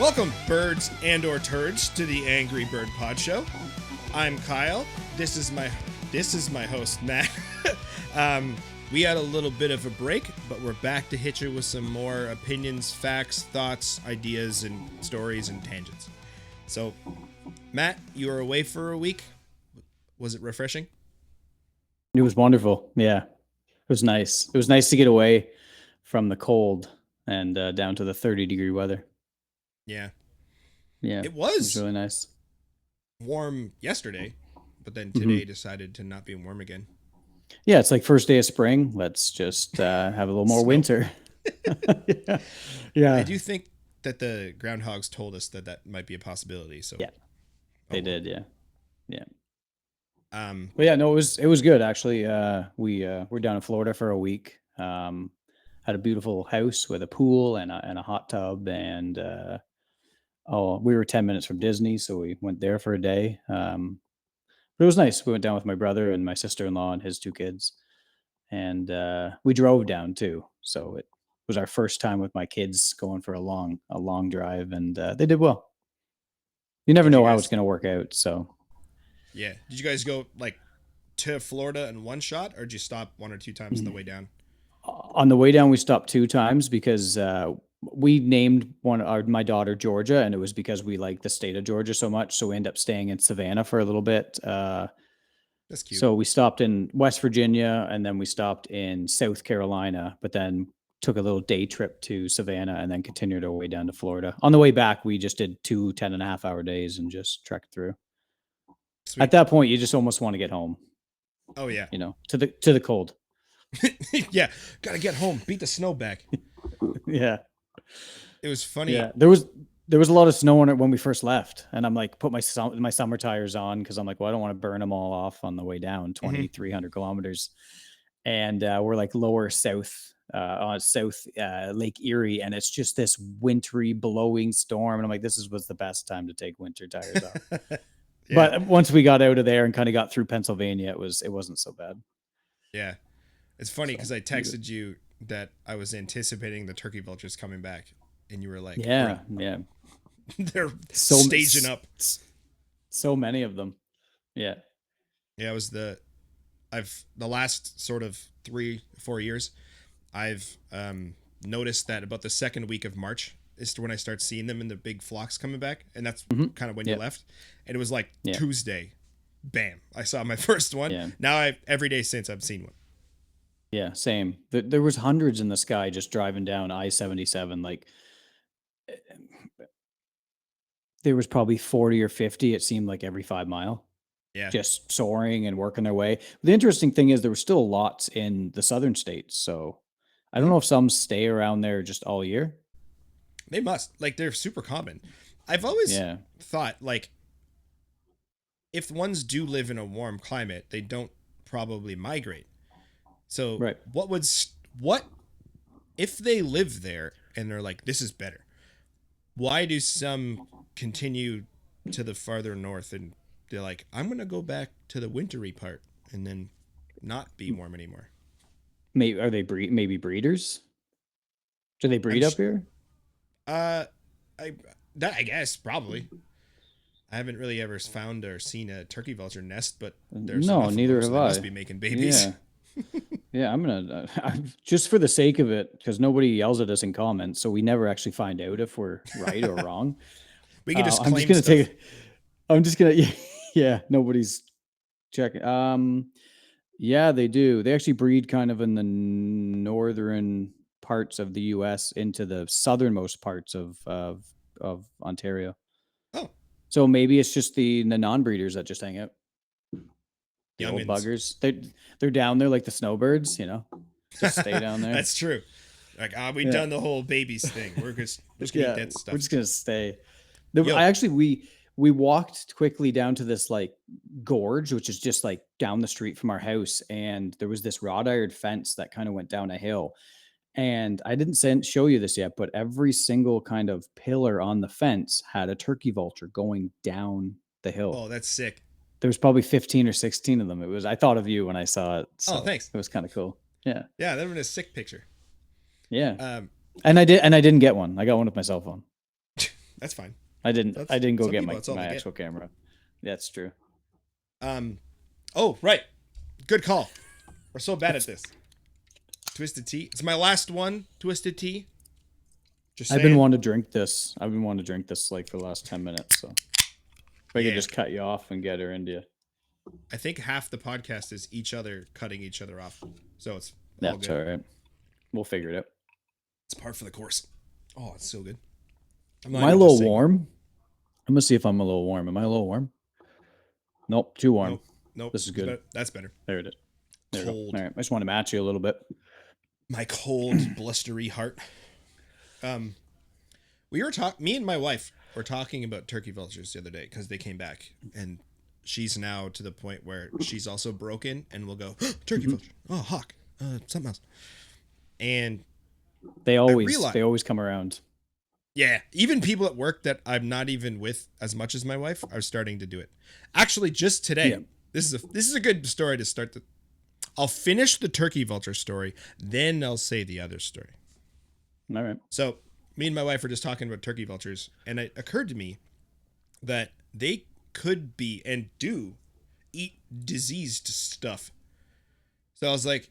Welcome, birds and or turds, to the Angry Bird Pod Show. I'm Kyle. This is my host, Matt. We had a little bit of a break, but we're back to hit you with some more opinions, facts, thoughts, ideas, and stories and tangents. So, Matt, you were away for a week. Was it refreshing? It was wonderful. Yeah, it was nice. It was nice to get away from the cold and down to the 30-degree weather. Yeah. Yeah, It it was was really nice. warm yesterday, but then today decided to not be warm again. Yeah, it's like first day of spring. Let's just have a little more Snow. winter. Yeah. I Yeah. do think that the groundhogs told us that might be a possibility. So Yeah, they did. Yeah. Yeah. Um, But yeah, no, it was good actually. We're down in Florida for a week. Had a beautiful house with a pool and a hot tub, and we were 10 minutes from Disney, so we went there for a day. But it was nice. We went down with my brother and my sister-in-law and his two kids, and we drove down too. So it was our first time with my kids going for a long drive, and they did well. You never did you know how it's guys? going to work out. So Yeah. Did you guys go like to Florida in one shot, or did you stop one or two times on the way down? on the way down, we stopped two times because we named my daughter Georgia, and it was because we like the state of Georgia so much. So we ended up staying in Savannah for a little bit. That's cute. So we stopped in West Virginia, and then we stopped in South Carolina, but then took a little day trip to Savannah and then continued our way down to Florida. On the way back, we just did 2 10.5 hour days and just trekked through. At Sweet. that point, you just almost want to get home, Oh yeah. to the cold. Yeah. Gotta get home. Beat the snow back. Yeah. It was funny. Yeah. There was a lot of snow on it when we first left, and I'm like, put my summer tires on because I'm like, well, I don't want to burn them all off on the way down 2,300 kilometers. And we're like lower south on South Lake Erie, and it's just this wintry blowing storm, and I'm like, was the best time to take winter tires off. Yeah. But once we got out of there and kind of got through Pennsylvania, it wasn't so bad. Yeah. It's funny because So I texted you that I was anticipating the turkey vultures coming back, and you were like, yeah, yeah, they're so staging up. so many of them. Yeah. Yeah, it was the last sort of 3-4 years, I've noticed that about the second week of March is when I start seeing them in the big flocks coming back, and that's kind of when you Yep. left. And it was like Yeah. Tuesday, bam, I saw my first one. Yeah. Now every day since I've seen one. Yeah, same. There was hundreds in the sky just driving down I-77. Like there was probably 40 or 50. It seemed like every 5 mile, Yeah, just soaring and working their way. The interesting thing is there were still lots in the southern states. So I don't know if some stay around there just all year. they must. Like they're super common. I've always Yeah. thought like if ones do live in a warm climate, they don't probably migrate. So Right. what if they live there and they're like, this is better? Why do some continue to the farther north and they're like, I'm gonna go back to the wintry part and then not be warm anymore? Maybe are they maybe breeders? Do they I'm breed sh- up here? uh I guess probably. I haven't really ever found or seen a turkey vulture nest, but there's No, enough of neither them, so have they must I. be making babies. Yeah. Yeah, I'm gonna just for the sake of it, because nobody yells at us in comments, so we never actually find out if we're right or wrong. We can just I'm just claim gonna stuff. take. I'm just gonna. Yeah, yeah. Nobody's checking. Yeah, they do. They actually breed kind of in the northern parts of the U.S. into the southernmost parts of Ontario. Oh, So maybe it's just the non-breeders that just hang out. The old youngins. buggers. They're down there like the snowbirds. Just stay down there. That's true. Like, we Yeah. done the whole babies thing. We're just gonna eat Yeah, that we're stuff. just gonna stay. Yo, I actually we walked quickly down to this like gorge, which is just like down the street from our house, and there was this wrought iron fence that kind of went down a hill. And I didn't show you this yet, but every single kind of pillar on the fence had a turkey vulture going down the hill. oh, that's sick. There was probably 15 or 16 of them. I thought of you when I saw it, Oh, so thanks. it was kind of cool. Yeah, Yeah, that would been a sick picture. yeah. Um, And I didn't get one. I got one with my cell phone. That's fine. I didn't go Some get people, that's all my they get. actual camera. That's true. Oh, right. Good call. We're so bad at this. Twisted tea. It's my last one. Twisted tea. Just saying. I've been wanting to drink this. Like for the last 10 minutes. So if I could just cut you off and get her into you. I think half the podcast is each other cutting each other off. So it's all That's good. all right. We'll figure it out. It's par for the course. Oh, it's so good. Am I a little warm? I'm gonna see if I'm a little warm. Am I a little warm? Nope, too warm. Nope. This is good. That's better. There it is. There Cold. all right. I just want to match you a little bit. My cold, blustery heart. Me and my wife were talking about turkey vultures the other day because they came back, and she's now to the point where she's also broken and will go, turkey vulture, oh, hawk, something else. And they always come around. Yeah, even people at work that I'm not even with as much as my wife are starting to do it. Actually, just today, this is a good story to start. I'll finish the turkey vulture story, then I'll say the other story. All right. So me and my wife were just talking about turkey vultures, and it occurred to me that they could be and do eat diseased stuff. So I was like,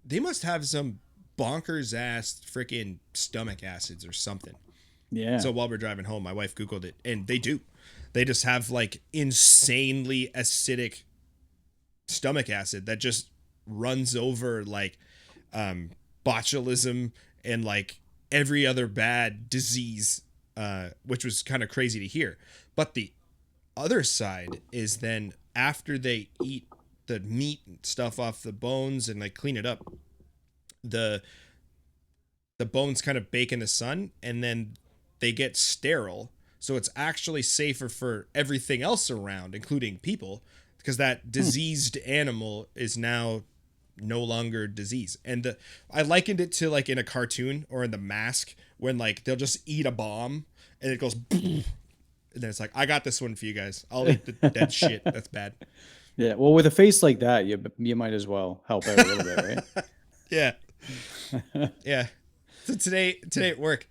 they must have some bonkers ass freaking stomach acids or something. Yeah. So while we're driving home, my wife Googled it, and they do. They just have like insanely acidic stomach acid that just runs over like botulism and like every other bad disease, which was kind of crazy to hear. But the other side is then after they eat the meat and stuff off the bones and like clean it up, the bones kind of bake in the sun, and then they get sterile, so it's actually safer for everything else around, including people, because that diseased animal is now no longer disease. And I likened it to like in a cartoon or in The Mask when like they'll just eat a bomb and it goes and then it's like, I got this one for you guys. I'll eat the dead shit. That's bad. Yeah, well, with a face like that, you might as well help out a little bit, right? Yeah. Yeah. So today at work,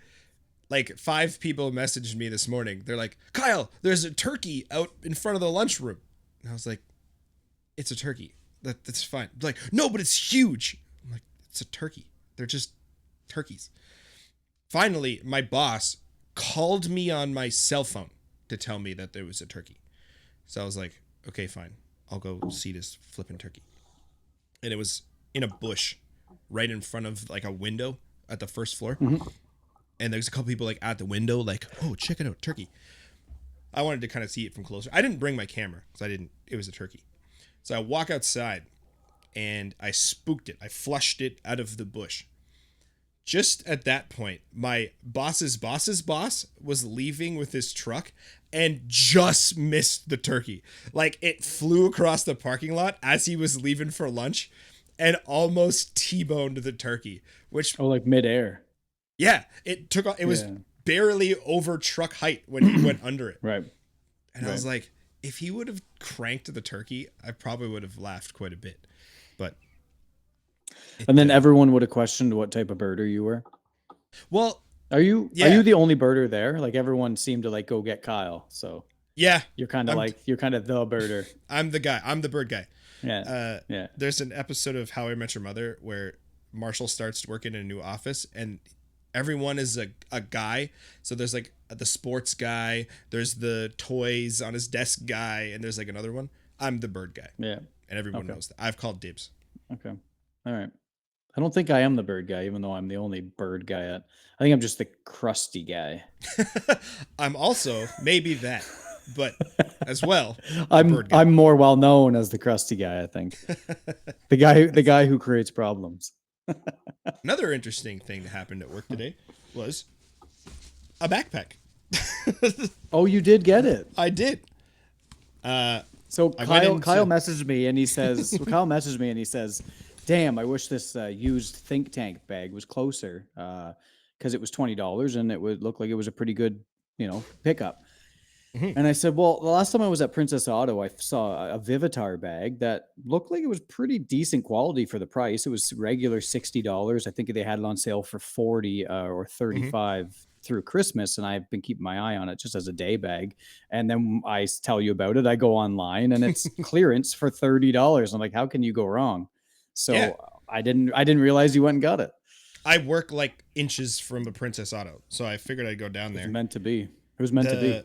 like 5 people messaged me this morning. They're like, Kyle, there's a turkey out in front of the lunchroom. And I was like, it's a turkey. That's fine. They're like, no, but it's huge. I'm like, it's a turkey. They're just turkeys. Finally, my boss called me on my cell phone to tell me that there was a turkey. So I was like, okay, fine. I'll go see this flipping turkey. And it was in a bush right in front of like a window at the first floor. Mm-hmm. And there's a couple people like at the window, like, oh, check it out, turkey. I wanted to kind of see it from closer. I didn't bring my camera because it was a turkey. So I walk outside and I spooked it. I flushed it out of the bush. Just at that point, my boss's boss was leaving with his truck and just missed the turkey. Like it flew across the parking lot as he was leaving for lunch and almost T-boned the turkey, which like midair. Yeah, it was barely over truck height when he went under it. Right. And I was like, if he would have cranked the turkey, I probably would have laughed quite a bit. But and then everyone would have questioned what type of birder you were. Well, are you the only birder there? Like everyone seemed to like go get Kyle. So yeah, you're kind of the birder. I'm the guy. I'm the bird guy. Yeah. There's an episode of How I Met Your Mother where Marshall starts working in a new office and everyone is a guy. So there's like the sports guy, there's the toys on his desk guy, and there's like another one. I'm the bird guy. Yeah. And everyone knows that. I've called dibs. Okay. All right. I don't think I am the bird guy, even though I'm the only bird guy I think I'm just the crusty guy. I'm also maybe that, but as well, I'm more well known as the crusty guy, I think. the guy who creates problems. Another interesting thing that happened at work today was a backpack. Oh, you did get it? I did. So Kyle messaged me and he says, damn, I wish this used think tank bag was closer because it was $20 and it would look like it was a pretty good, pickup. Mm-hmm. And I said, well, the last time I was at Princess Auto, I saw a Vivitar bag that looked like it was pretty decent quality for the price. It was regular $60. I think they had it on sale for $40 or $35. through Christmas, and I've been keeping my eye on it just as a day bag. And then I tell you about it. I go online, and it's clearance for $30. I'm like, how can you go wrong? So Yeah. I didn't realize you went and got it. I work like inches from a Princess Auto, so I figured I'd go down It was there. meant to be. It was meant to be.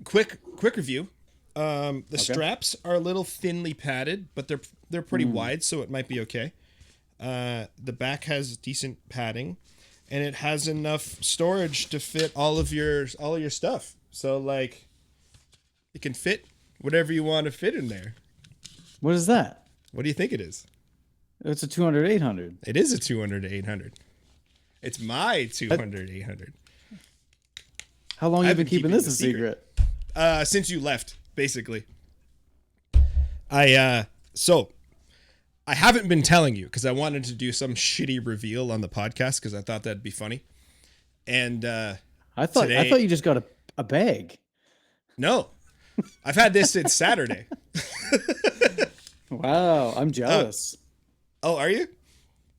Quick review. The straps are a little thinly padded, but they're pretty wide, so it might be okay. The back has decent padding, and it has enough storage to fit all of your stuff. So like, it can fit whatever you want to fit in there. What is that? What do you think it is? It's a 200-800. It is a 200-800. It's my 200-800. How long have you been keeping this a secret? Since you left, basically. I haven't been telling you because I wanted to do some shitty reveal on the podcast because I thought that'd be funny. And I thought you just got a bag. No, I've had this since Saturday. Wow, I'm jealous. Oh, are you?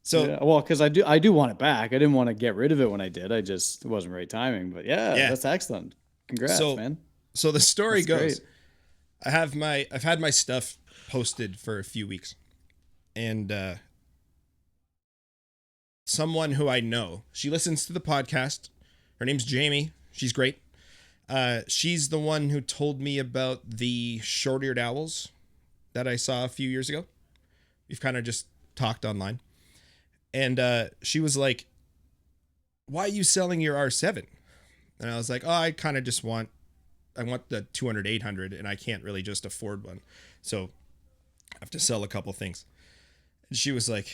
So yeah, well, because I do want it back. I didn't want to get rid of it when I did. It wasn't right timing. But yeah, that's excellent. Congrats, man. So the story goes, great. I've had my stuff posted for a few weeks, and someone who I know, she listens to the podcast. Her name's Jamie. She's great. She's the one who told me about the short-eared owls that I saw a few years ago. We've kind of just talked online, and she was like, "Why are you selling your R7?" And I was like, "Oh, I kind of just want the 200-800, and I can't really just afford one, so I have to sell a couple things." And she was like,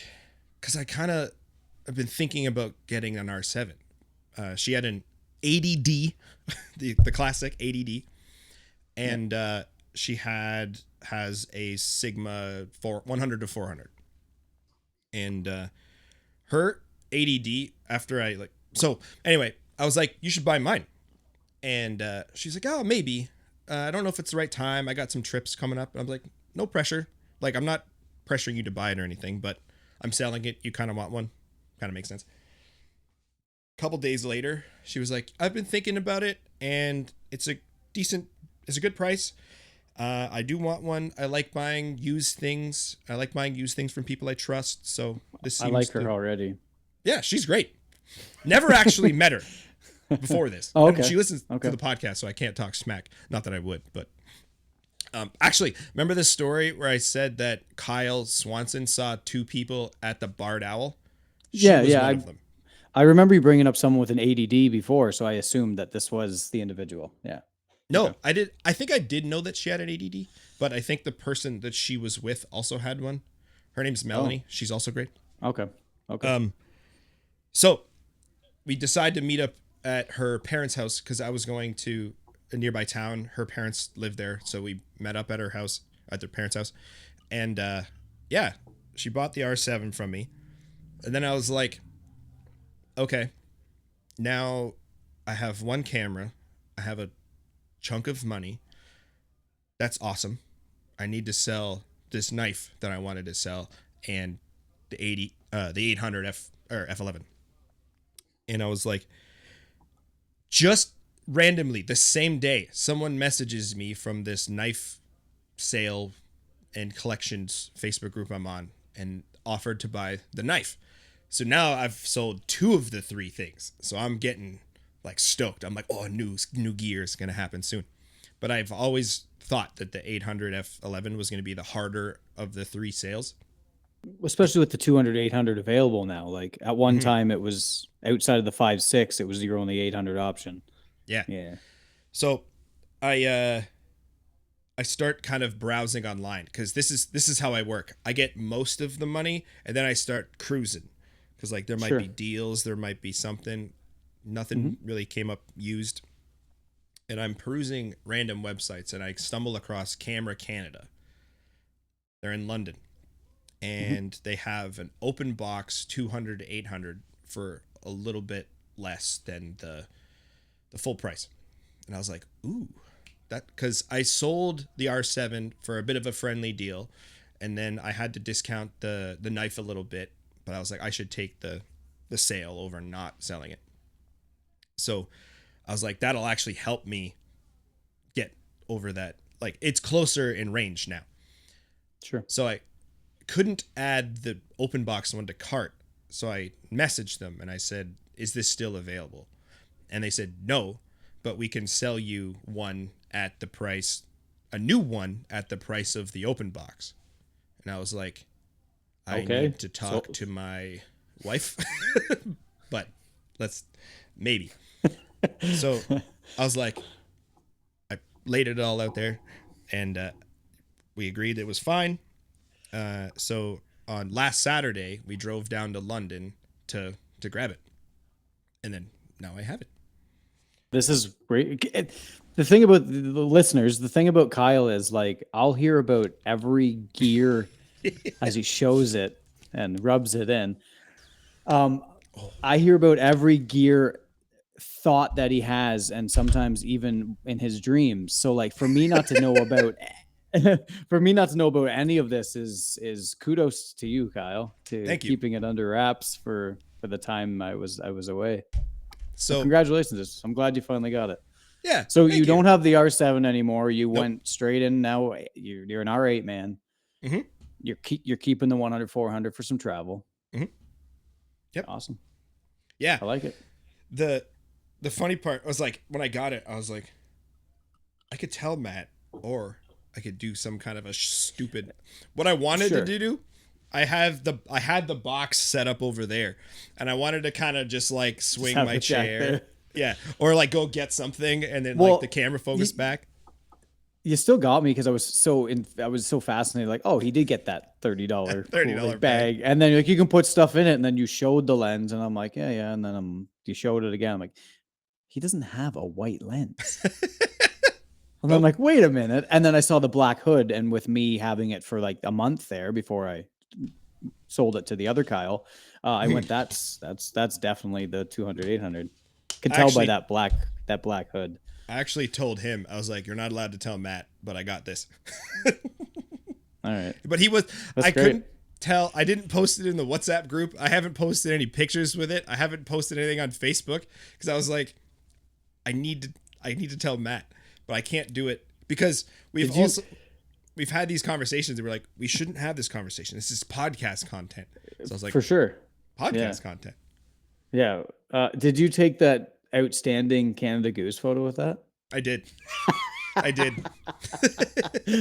"Because I've been thinking about getting an R7." She had an 80D, the classic 80D, and she has a Sigma 100 to 400, and her 80D after so anyway, I was like, "You should buy mine." And she's like, "Oh, maybe. I don't know if it's the right time. I got some trips coming up." And I'm like, "No pressure. Like, I'm not pressuring you to buy it or anything, but I'm selling it. You kind of want one. Kind of makes sense." A couple days later, she was like, "I've been thinking about it, and it's a good price. I do want one. I like buying used things. I like buying used things from people I trust. So this seems I like her already. Yeah, she's great. Never actually met her before this. Oh, okay. And she listens to the podcast, so I can't talk smack. Not that I would, but actually, remember this story where I said that Kyle Swanson saw two people at the Barred Owl? She was one of them. I remember you bringing up someone with an ADD before, so I assumed that this was the individual. Yeah. No, Okay. I think I did know that she had an ADD, but I think the person that she was with also had one. Her name's Melanie. Oh. She's also great. Okay. So we decided to meet up at her parents' house because I was going to a nearby town. Her parents lived there, so we met up at her house, at their parents' house, and yeah, she bought the R7 from me, and then I was like, okay, now I have one camera, I have a chunk of money. That's awesome. I need to sell this knife that I wanted to sell and the 800 F11. And I was like, just randomly the same day, someone messages me from this knife sale and collections Facebook group I'm on and offered to buy the knife. So now I've sold two of the three things. So I'm getting like stoked. I'm like, oh, new gear is going to happen soon. But I've always thought that the 800 F11 was going to be the harder of the three sales. Especially with the 200-800 available now. Like at one time it was outside of the 5.6, it was your only 800 option. Yeah. Yeah. So I start kind of browsing online because this is how I work. I get most of the money and then I start cruising because like there might be deals, there might be something. Nothing really came up used. And I'm perusing random websites and I stumble across Camera Canada. They're in London. And they have an open box 200 to 800 for a little bit less than the full price. And I was like, ooh, that, because I sold the R7 for a bit of a friendly deal, and then I had to discount the knife a little bit, but I was like, I should take the sale over not selling it. So I was like, that'll actually help me get over that. Like, it's closer in range now. Sure. So I couldn't add the open box one to cart. So I messaged them and I said, is this still available? And they said, no, but we can sell you one at the price, a new one at the price of the open box. And I was like, I Okay. need to talk to my wife, but let's maybe. So I was like, I laid it all out there and we agreed it was fine. So on last Saturday, we drove down to London to grab it. And then now I have it. This is great. The thing about the listeners, the thing about Kyle is like, I'll hear about every gear as he shows it and rubs it in. I hear about every gear thought that he has, and sometimes even in his dreams. So like for me not to know about for me not to know about any of this is kudos to you, Kyle, to Thank you. keeping it under wraps for the time I was away. So congratulations. I'm glad you finally got it. yeah. So you don't have the R7 anymore. You went straight in. Now you're an R8 man. Mm-hmm. You're keeping the 100/400 for some travel. Mm-hmm. Yep. Awesome. Yeah. I like it. The funny part was like when I got it, I was like, I could tell Matt, or I could do some kind of a stupid. What I wanted to do, I had the box set up over there, and I wanted to kind of just like swing my chair, yeah, or like go get something, and then like the camera focus back. You still got me because I was so fascinated. Like, oh, he did get that $30 bag, and then like you can put stuff in it, and then you showed the lens, and I'm like, yeah, and then you showed it again. I'm like, he doesn't have a white lens. And I'm like, wait a minute. And then I saw the black hood, and with me having it for like a month there before I sold it to the other Kyle, I went, that's definitely the 200/800. Could tell by that black hood. I actually told him, I was like, you're not allowed to tell Matt, but I got this. All right. But couldn't tell. I didn't post it in the WhatsApp group. I haven't posted any pictures with it. I haven't posted anything on Facebook because I was like, I need to tell Matt, but I can't do it because we've had these conversations and we're like, we shouldn't have this conversation. This is podcast content. So I was like, for sure. Podcast content. Yeah. Did you take that outstanding Canada Goose photo with that? I did. I did.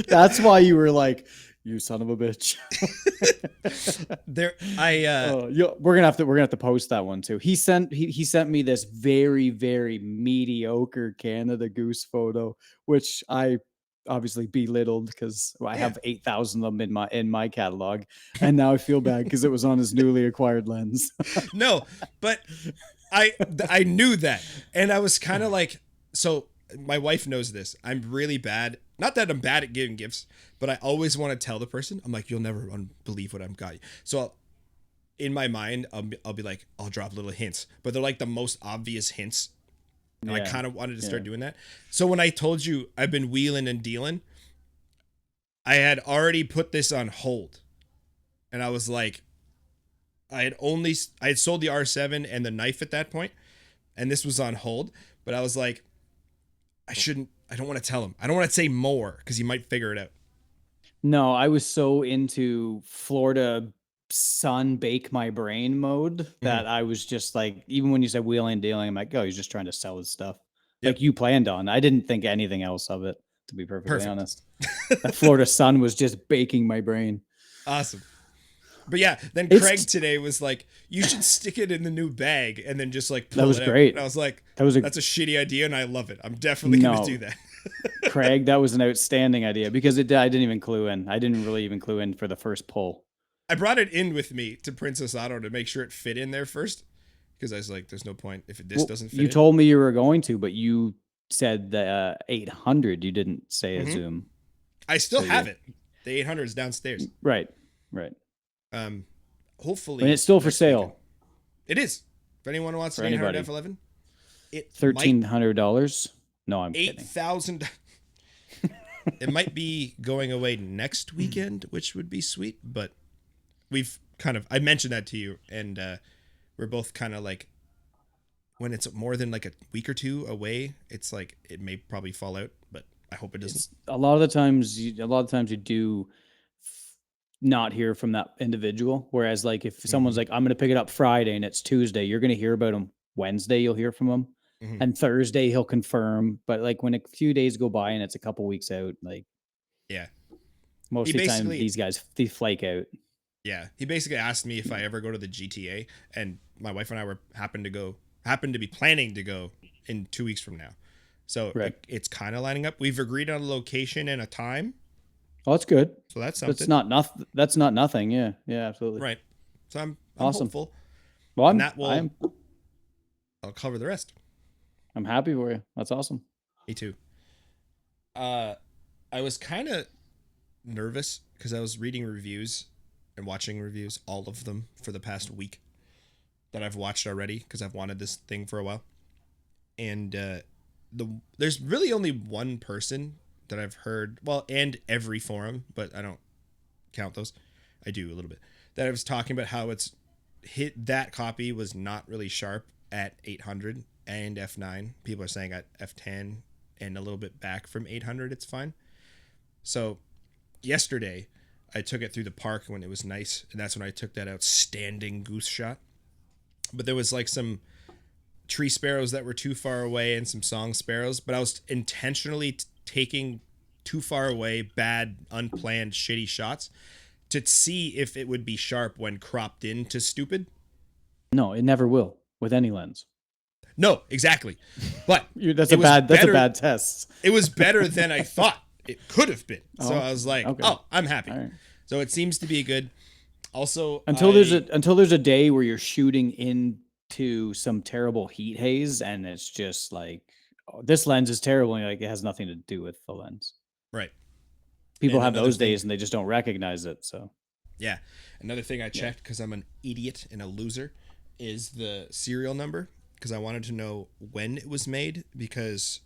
That's why you were like, you son of a bitch. We're gonna have to post that one too. He sent me this very, very mediocre Canada Goose photo, which I obviously belittled because I have 8,000 of them in my catalog, and now I feel bad because it was on his newly acquired lens. No, but I knew that, and I was kind of like, so my wife knows this. I'm really bad. Not that I'm bad at giving gifts, but I always want to tell the person. I'm like, you'll never believe what I've got you. So in my mind, I'll be like, I'll drop little hints, but they're like the most obvious hints. And I kind of wanted to start doing that. So when I told you I've been wheeling and dealing, I had already put this on hold, and I was like, I had sold the R7 and the knife at that point, and this was on hold. But I was like, I don't want to tell him. I don't want to say more because he might figure it out. No, I was so into Florida sun bake my brain mode that I was just like, even when you said wheeling and dealing, I'm like, oh, he's just trying to sell his stuff. Yep. Like you planned on. I didn't think anything else of it, to be perfectly honest. That Florida sun was just baking my brain. Awesome. But yeah, then Craig today was like, you should stick it in the new bag and then just like pull it out. That was great. And I was like, that's a shitty idea and I love it. I'm definitely going to do that. Craig, that was an outstanding idea because I didn't even clue in. I didn't really even clue in for the first pull. I brought it in with me to Princess Auto to make sure it fit in there first because I was like, there's no point if this doesn't fit. You told me you were going to, but you said the 800. You didn't say a Zoom. I still have it. The 800 is downstairs. Right. Hopefully. And it's still for sale. Weekend. It is. If anyone wants an 800 F11, $1,300. No, I'm kidding. 8,000. It might be going away next weekend, which would be sweet, but I mentioned that to you, and we're both kind of like, when it's more than like a week or two away, it's like it may probably fall out, but I hope it doesn't. It's a lot of the times. A lot of times you do not hear from that individual. Whereas, like, if Hmm. someone's like, "I'm going to pick it up Friday," and it's Tuesday, you're going to hear about him Wednesday. You'll hear from him, Hmm. and Thursday he'll confirm. But like when a few days go by and it's a couple weeks out, like Yeah. He most of the time basically, these guys they flake out. yeah, he basically asked me if I ever go to the GTA, and my wife and I were happened to be planning to go in 2 weeks from now. So Right. it's kind of lining up. We've agreed on a location and a time, Oh, that's good. so that's That's something, not nothing. That's not nothing. Yeah. Yeah. Absolutely. right? So I'm Awesome. hopeful, Well, and that will I'm I'll cover the rest. I'm happy for you. That's awesome. Me too. Uh, I was kind of nervous because I was reading reviews and watching reviews, all of them for the past week that I've watched already because I've wanted this thing for a while. And there's really only one person that I've heard, well, and every forum, but I don't count those. I do a little bit. That I was talking about how it's hit that copy was not really sharp at 800 and F9. People are saying at F10 and a little bit back from 800 it's fine. So yesterday I took it through the park when it was nice, and that's when I took that outstanding goose shot. But there was like some tree sparrows that were too far away and some song sparrows, but I was intentionally taking too far away, bad, unplanned, shitty shots to see if it would be sharp when cropped into stupid. No, it never will with any lens. No, exactly. But That's it a was bad. That's a better. bad test. It was better than I thought it could have been. So Oh, I was like, okay. oh, I'm happy. All right. So it seems to be good. Also, Until there's a day where you're shooting into some terrible heat haze and it's just like, oh, this lens is terrible. And like it has nothing to do with the lens. right. People And have another those thing, days and they just don't recognize it. So yeah, another thing I yeah. checked because I'm an idiot and a loser is the serial number because I wanted to know when it was made because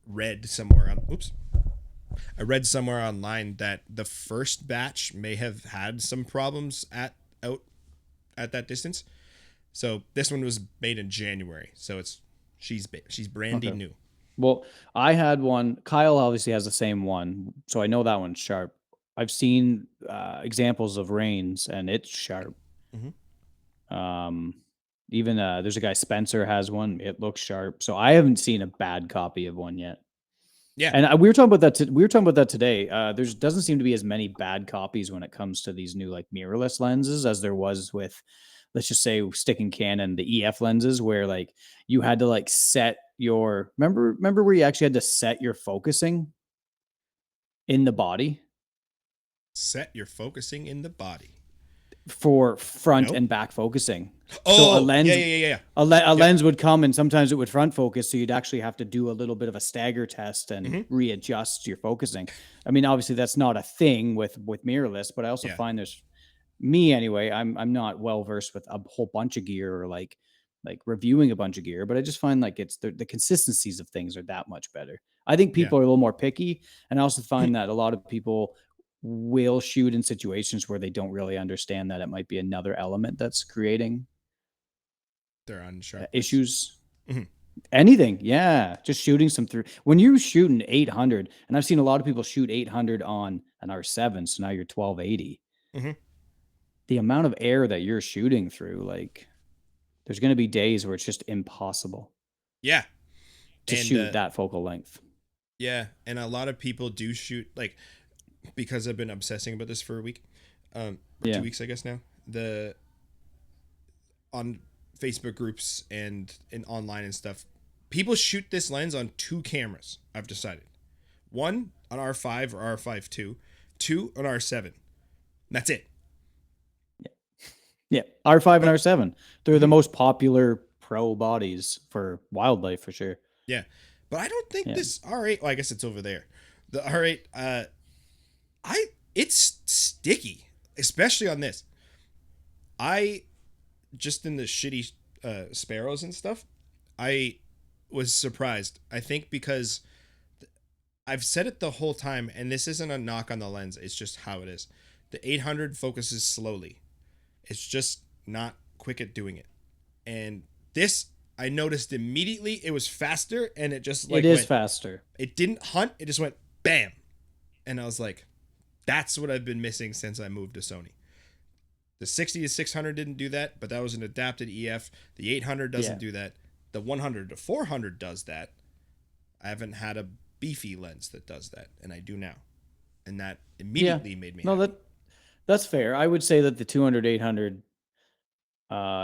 read somewhere on oops I read somewhere online that the first batch may have had some problems out at that distance. So this one was made in January. So she's brandy Okay. new. Well, I had one. Kyle obviously has the same one, so I know that one's sharp. I've seen examples of Rains, and it's sharp. Mm-hmm. Um, even there's a guy Spencer has one. It looks sharp. So I haven't seen a bad copy of one yet. Yeah. And we were talking about that. We were talking about that today. There's doesn't seem to be as many bad copies when it comes to these new like mirrorless lenses as there was with, let's just say, sticking Canon the EF lenses, where like you had to like set your remember where you actually had to set your focusing in the body Set your focusing in the body. for front No. and back focusing. So Oh yeah yeah yeah yeah. a Yep. lens would come and sometimes it would front focus, so you'd actually have to do a little bit of a stagger test and Mm-hmm. readjust your focusing. I mean, obviously that's not a thing with mirrorless, but I also Yeah. find there's me anyway. I'm not well versed with a whole bunch of gear or like reviewing a bunch of gear, but I just find like it's the consistencies of things are that much better. I think Yeah. people are a little more picky, and I also find that a lot of people will shoot in situations where they don't really understand that it might be another element that's creating They're on sharpness. issues. Mm-hmm. Anything, yeah, just shooting some through. When you're shooting 800, and I've seen a lot of people shoot 800 on an R7, so now you're 1280. Mm-hmm. The amount of air that you're shooting through, like, there's going to be days where it's just impossible Yeah. to And shoot that focal length. yeah, and a lot of people do shoot like because I've been obsessing about this for a week, or Yeah. 2 weeks, I guess now. The on Facebook groups and online and stuff, people shoot this lens on two cameras. I've decided, one on R5 or R5 two on R7. That's it. Yeah, R5 and But R7. They're the mhm, most popular pro bodies for wildlife for sure. yeah, but I don't think Yeah. this R8. Well, I guess it's over there. The R8. It's sticky, especially on this. I just in the shitty sparrows and stuff. I was surprised. I think because I've said it the whole time, and this isn't a knock on the lens. It's just how it is. The 800 focuses slowly. It's just not quick at doing it. And this I noticed immediately it was faster, and it just It like is went. faster. It didn't hunt. It just went bam, and I was like, that's what I've been missing since I moved to Sony. The 60 to 600 didn't do that, but that was an adapted EF. The 800 doesn't Yeah. do that. The 100 to 400 does that. I haven't had a beefy lens that does that, and I do now. And that Yeah. immediately made me No, happy. that's fair. I would say that the 200 800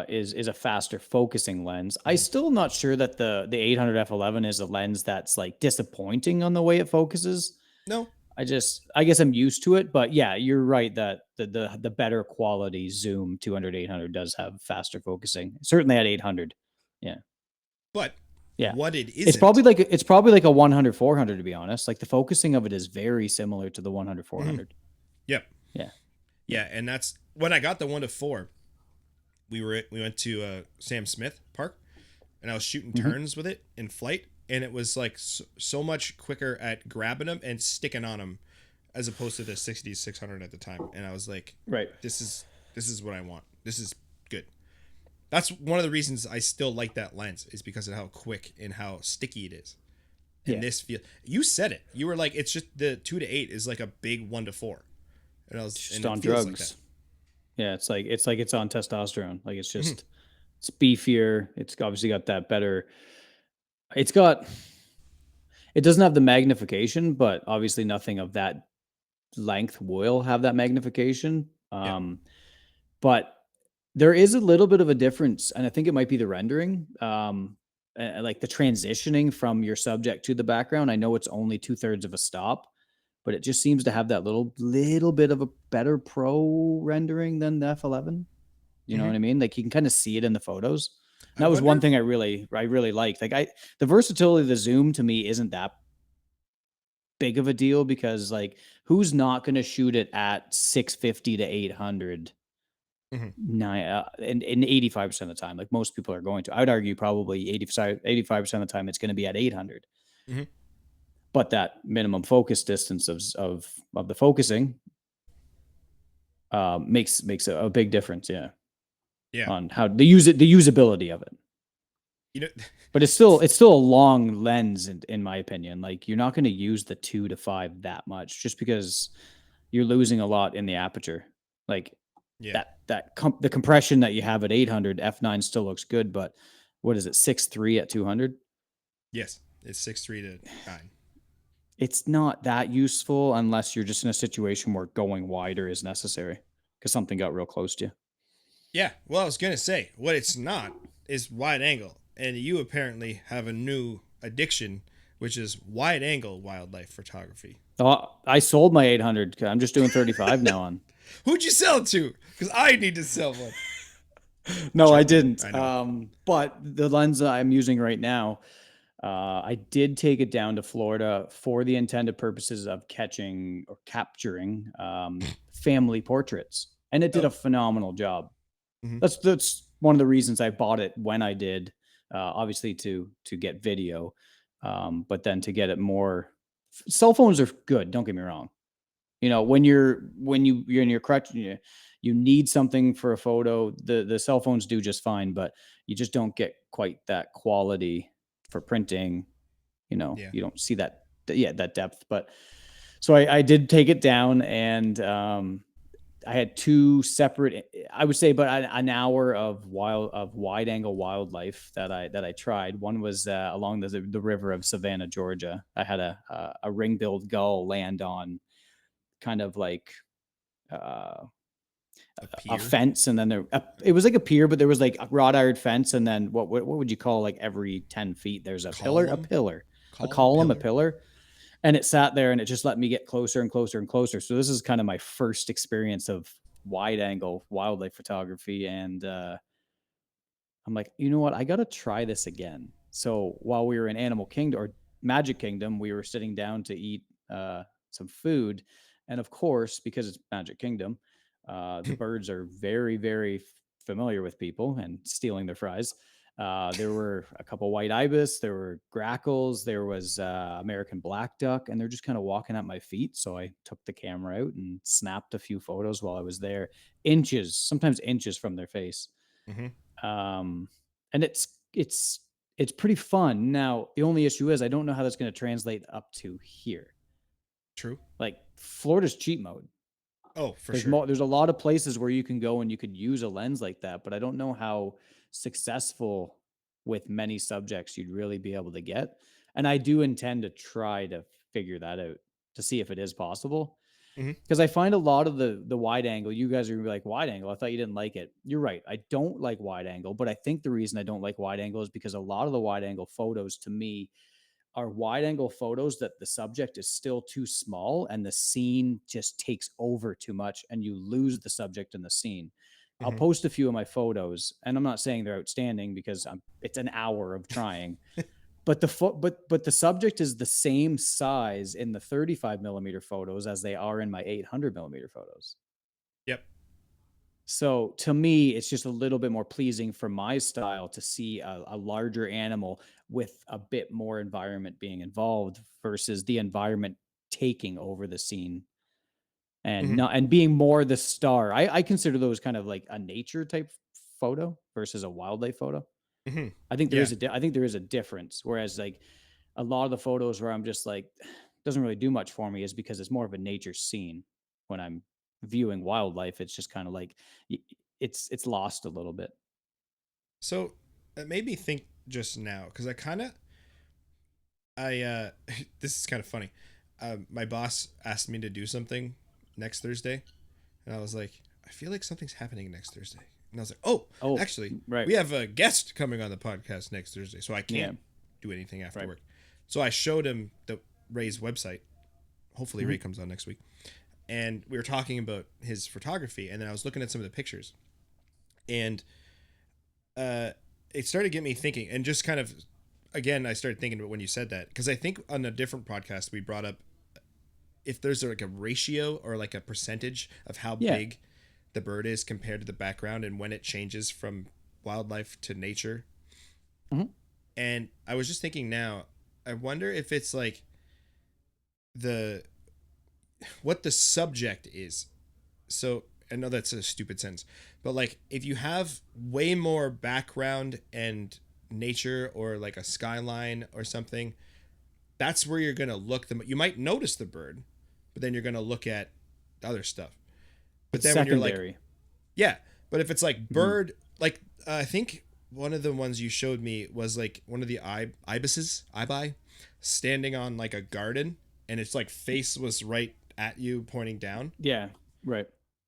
is a faster focusing lens. I Mhm. still not sure that the 800 f11 is a lens that's like disappointing on the way it focuses. No. I guess I'm used to it, but yeah, you're right that the better quality zoom 200 800 does have faster focusing. Certainly at 800. Yeah. But Yeah. what it It's isn't. probably like a 100 400 to be honest. Like the focusing of it is very similar to the 100 Mhm. 400. Yep. Yeah. Yeah. Yeah, and that's when I got the 1 to 4. We went to Sam Smith Park, and I was shooting Mhm. turns with it in flight, and it was like so much quicker at grabbing them and sticking on them as opposed to the 60 600 at the time. And I was like, Right. this is what I want. This is good. That's one of the reasons I still like that lens, is because of how quick and how sticky it is. And Yeah. this feel, you said it. You were like, it's just the 2 to 8 is like a big 1 to 4. And Just it on feels like that. drugs. Yeah, it's on testosterone. Like Mhm. it's beefier. It's obviously got that better. It's got it doesn't have the magnification, but obviously nothing of that length will have that magnification. Yeah. But there is a little bit of a difference, and I think it might be the rendering. Like the transitioning from your subject to the background. I know it's only 2/3 of a stop, but it just seems to have that little bit of a better pro rendering than the F11. You know Hmm. what I mean? Like you can kind of see it in the photos. And I that was wonder one if, thing I really liked. Like the versatility of the zoom to me isn't that big of a deal because like who's not going to shoot it at 650 to 800 mhm, in 85% of the time? Like most people are going to. I would argue probably 85% of the time it's going to be at 800. mhm. But that minimum focus distance of the focusing makes a big difference, yeah, Yeah. on how the usability of it. You know, But it's still a long lens in my opinion. Like you're not going to use the 2 to 5 that much just because you're losing a lot in the aperture. Like yeah. the compression that you have at 800 f9 still looks good, but what is it 6.3 at 200? Yes. It's 6.3 to 9. It's not that useful unless you're just in a situation where going wider is necessary because something got real close to you. Yeah. Well, I was going to say, what it's not is wide angle. And you apparently have a new addiction, which is wide angle wildlife photography. Oh, I sold my 800. I'm just doing 35 now on. Who'd you sell it to? Because I need to sell one. No, I Joking. didn't. I know. But the lens that I'm using right now, I did take it down to Florida for the intended purposes of catching or capturing family portraits, and it did a Oh. phenomenal job. Hmm. That's one of the reasons I bought it when I did. Obviously to get video, but then to get it more. Cell phones are good. Don't get me wrong. You know, you're in your crutch, you need something for a photo. The cell phones do just fine, but you just don't get quite that quality for printing. You know, Yeah. you don't see that depth. But so I did take it down, and I had two separate. I would say about an hour of wide angle wildlife that I tried. One was along the river of Savannah, Georgia. I had a ring-billed gull land on kind of like uh, A a pier. fence, and then it was like a pier, but there was like a wrought iron fence, and then what would you call like every 10 feet? There's Column. a Column. column, a Pillar. pillar, and it sat there, and it just let me get closer and closer and closer. So this is kind of my first experience of wide angle wildlife photography, and I'm like, you know what? I got to try this again. So while we were in Animal Kingdom or Magic Kingdom, we were sitting down to eat some food. And of course, because it's Magic Kingdom, the birds are very, very familiar with people and stealing their fries. There were a couple white ibis, there were grackles, there was American black duck, and they're just kind of walking at my feet. So I took the camera out and snapped a few photos while I was there, sometimes inches from their face. Hmm. Um, and it's it's it's pretty fun. Now, the only issue is I don't know how that's gonna translate up to here. True. Like, Florida's cheat mode. Oh, for There's sure. more there's a lot of places where you can go and you could use a lens like that, but I don't know how successful with many subjects you'd really be able to get. And I do intend to try to figure that out to see if it is possible. Hmm. Because I find a lot of the wide angle, you guys are gonna be like, wide angle. I thought you didn't like it. You're right. I don't like wide angle, but I think the reason I don't like wide angle is because a lot of the wide angle photos to me are wide angle photos that the subject is still too small and the scene just takes over too much and you lose the subject in the scene. I'll Hmm. post a few of my photos and I'm not saying they're outstanding because it's an hour of trying, but but the subject is the same size in the 35 millimeter photos as they are in my 800 millimeter photos. Yep. So to me, it's just a little bit more pleasing for my style to see a larger animal with a bit more environment being involved versus the environment taking over the scene and Hmm. not and being more the star. I consider those kind of like a nature type photo versus a wildlife photo. Hmm. I think there Yeah. is I think there is a difference. Whereas like a lot of the photos where I'm just like doesn't really do much for me is because it's more of a nature scene. When I'm viewing wildlife, it's just kind of like it's lost a little bit. So it made me think just now because I this is kind of funny. My boss asked me to do something next Thursday, and I was like, I feel like something's happening next Thursday. And I was like, oh, Oh, actually, right. we have a guest coming on the podcast next Thursday, so I Yeah. can't do anything after Right. work. So I showed him the Ray's website. Hopefully, Ray Mhm. comes on next week. And we were talking about his photography, and then I was looking at some of the pictures, and uh, it started getting me thinking, and just kind of, again, I started thinking about when you said that because I think on a different podcast we brought up if there's like a ratio or like a percentage of how Yeah. big the bird is compared to the background and when it changes from wildlife to nature. Mhm. And I was just thinking now, I wonder if it's like the what the subject is. So I know that's a stupid sentence, but like if you have way more background and nature or like a skyline or something, that's where you're gonna look. You might notice the bird, but then you're gonna look at other stuff. But It's then when you're like, secondary. yeah, but if it's like Mhm. bird, like I think one of the ones you showed me was like one of the ibi, standing on like a garden, and its like face was right at you, pointing down, Yeah. Right.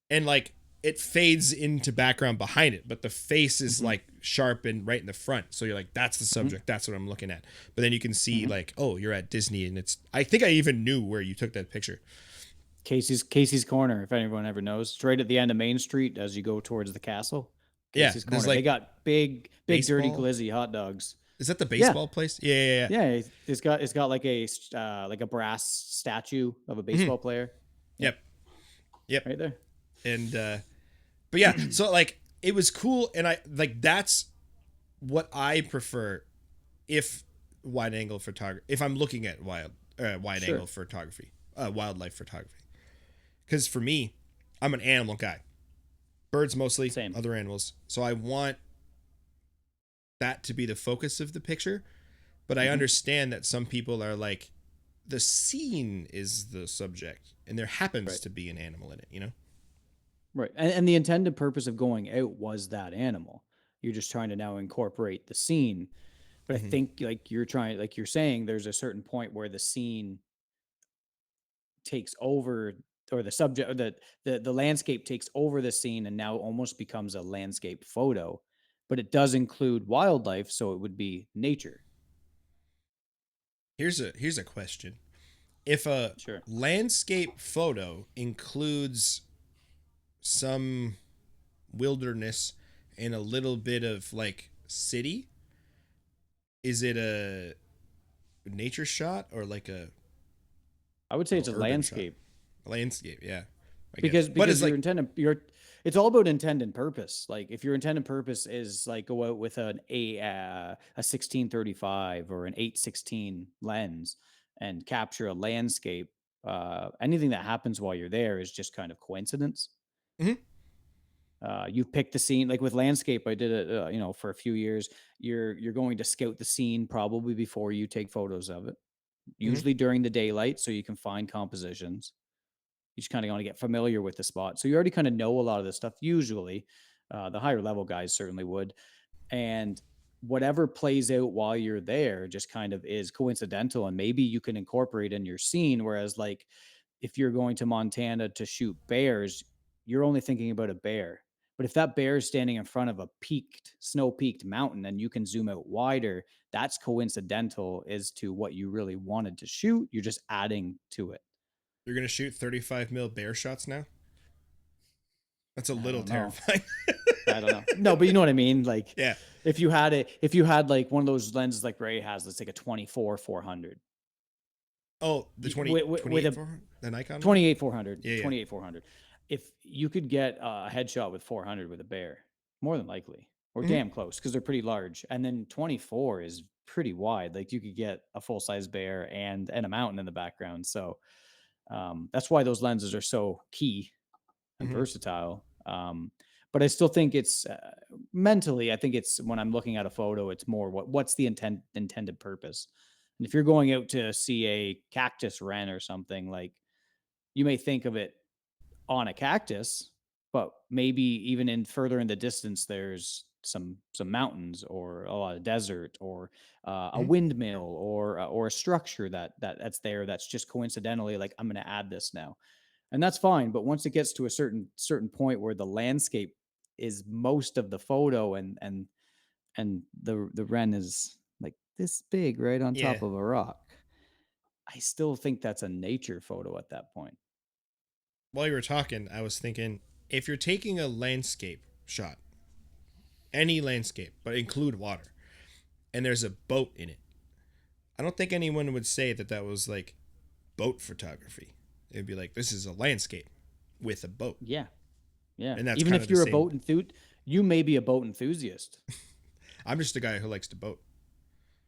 and like it fades into background behind it, but the face is Mhm. like sharp and right in the front. So you're like, that's the Mhm. subject. That's what I'm looking at. But then you can see Mhm. like, oh, you're at Disney, and it's. I think I even knew where you took that picture. Casey's Corner, if anyone ever knows. It's right at the end of Main Street as you go towards the castle. Yeah, Casey's there's Corner. They like got big dirty baseball. glizzy hot dogs. Is that the Yeah. baseball place? Yeah, yeah, Yeah, it's got like a brass statue of a yeah. baseball player. Yep, Yep, yep. right there. And but yeah, so like it was cool, and I like that's what I prefer if wide angle photography. If I'm looking at wide Sure. angle photography, wildlife photography, because for me, I'm an animal guy. Birds mostly, Same. other animals. So I want that to be the focus of the picture. But I Mhm. understand that some people are like, the scene is the subject, and there happens Right. to be an animal in it. You know. Right. And the intended purpose of going out was that animal. You're just trying to now incorporate the scene. But I Hmm. think like you're saying, there's a certain point where the scene takes over or the subject or the landscape takes over the scene and now almost becomes a landscape photo. But it does include wildlife, so it would be nature. Here's a question. If a Sure. landscape photo includes some wilderness and a little bit of like city, is it a nature shot or like a I would say it's a urban shot? landscape. A landscape, yeah, I guess. But Because it's your like, intent your it's all about intent and purpose. Like if your intent and purpose is like go out with a 1635 or an 816 lens and capture a landscape, anything that happens while you're there is just kind of coincidence. mhm. You pick the scene. Like with landscape, I did it, for a few years. You're going to scout the scene probably before you take photos of it, Hmm. usually during the daylight, so you can find compositions. You just kind of want to get familiar with the spot. So you already kind of know a lot of this stuff. Usually, the higher level guys certainly would. And whatever plays out while you're there just kind of is coincidental, and maybe you can incorporate in your scene. Whereas, like, if you're going to Montana to shoot bears, you're only thinking about a bear. But if that bear is standing in front of a snow peaked mountain and you can zoom out wider, that's coincidental as to what you really wanted to shoot. You're just adding to it. You're gonna shoot 35 mil bear shots now. That's a I little don't know. terrifying. I don't know. No, but you know what I mean? Like, Yeah. if you had like one of those lenses like Ray has, let's take a 24 400 Oh, the 20 with 28 a 400, the Nikon one. 28 400, Yeah, yeah. 28 400. If you could get a headshot with 400 with a bear, more than likely, or Hmm. damn close, because they're pretty large. And then 24 is pretty wide. Like, you could get a full size bear and a mountain in the background. So that's why those lenses are so key and Hmm. versatile. But I still think it's mentally, I think it's, when I'm looking at a photo, it's more what's the intended purpose. And if you're going out to see a cactus wren or something, like, you may think of it on a cactus, but maybe even in further in the distance, there's some mountains or a lot of desert, or a Hmm. windmill, or a structure that's there, that's just coincidentally like, I'm going to add this now, and that's fine. But once it gets to a certain point where the landscape is most of the photo, and the wren is like this big right on Yeah. top of a rock, I still think that's a nature photo at that point. While you were talking, I was thinking, if you're taking a landscape shot, any landscape, but include water, and there's a boat in it, I don't think anyone would say that that was like boat photography. It'd be like, this is a landscape with a boat. Yeah, yeah. And that's Even kind if of the you're a same. boat enthusiast, you may be a boat enthusiast, I'm just a guy who likes to boat.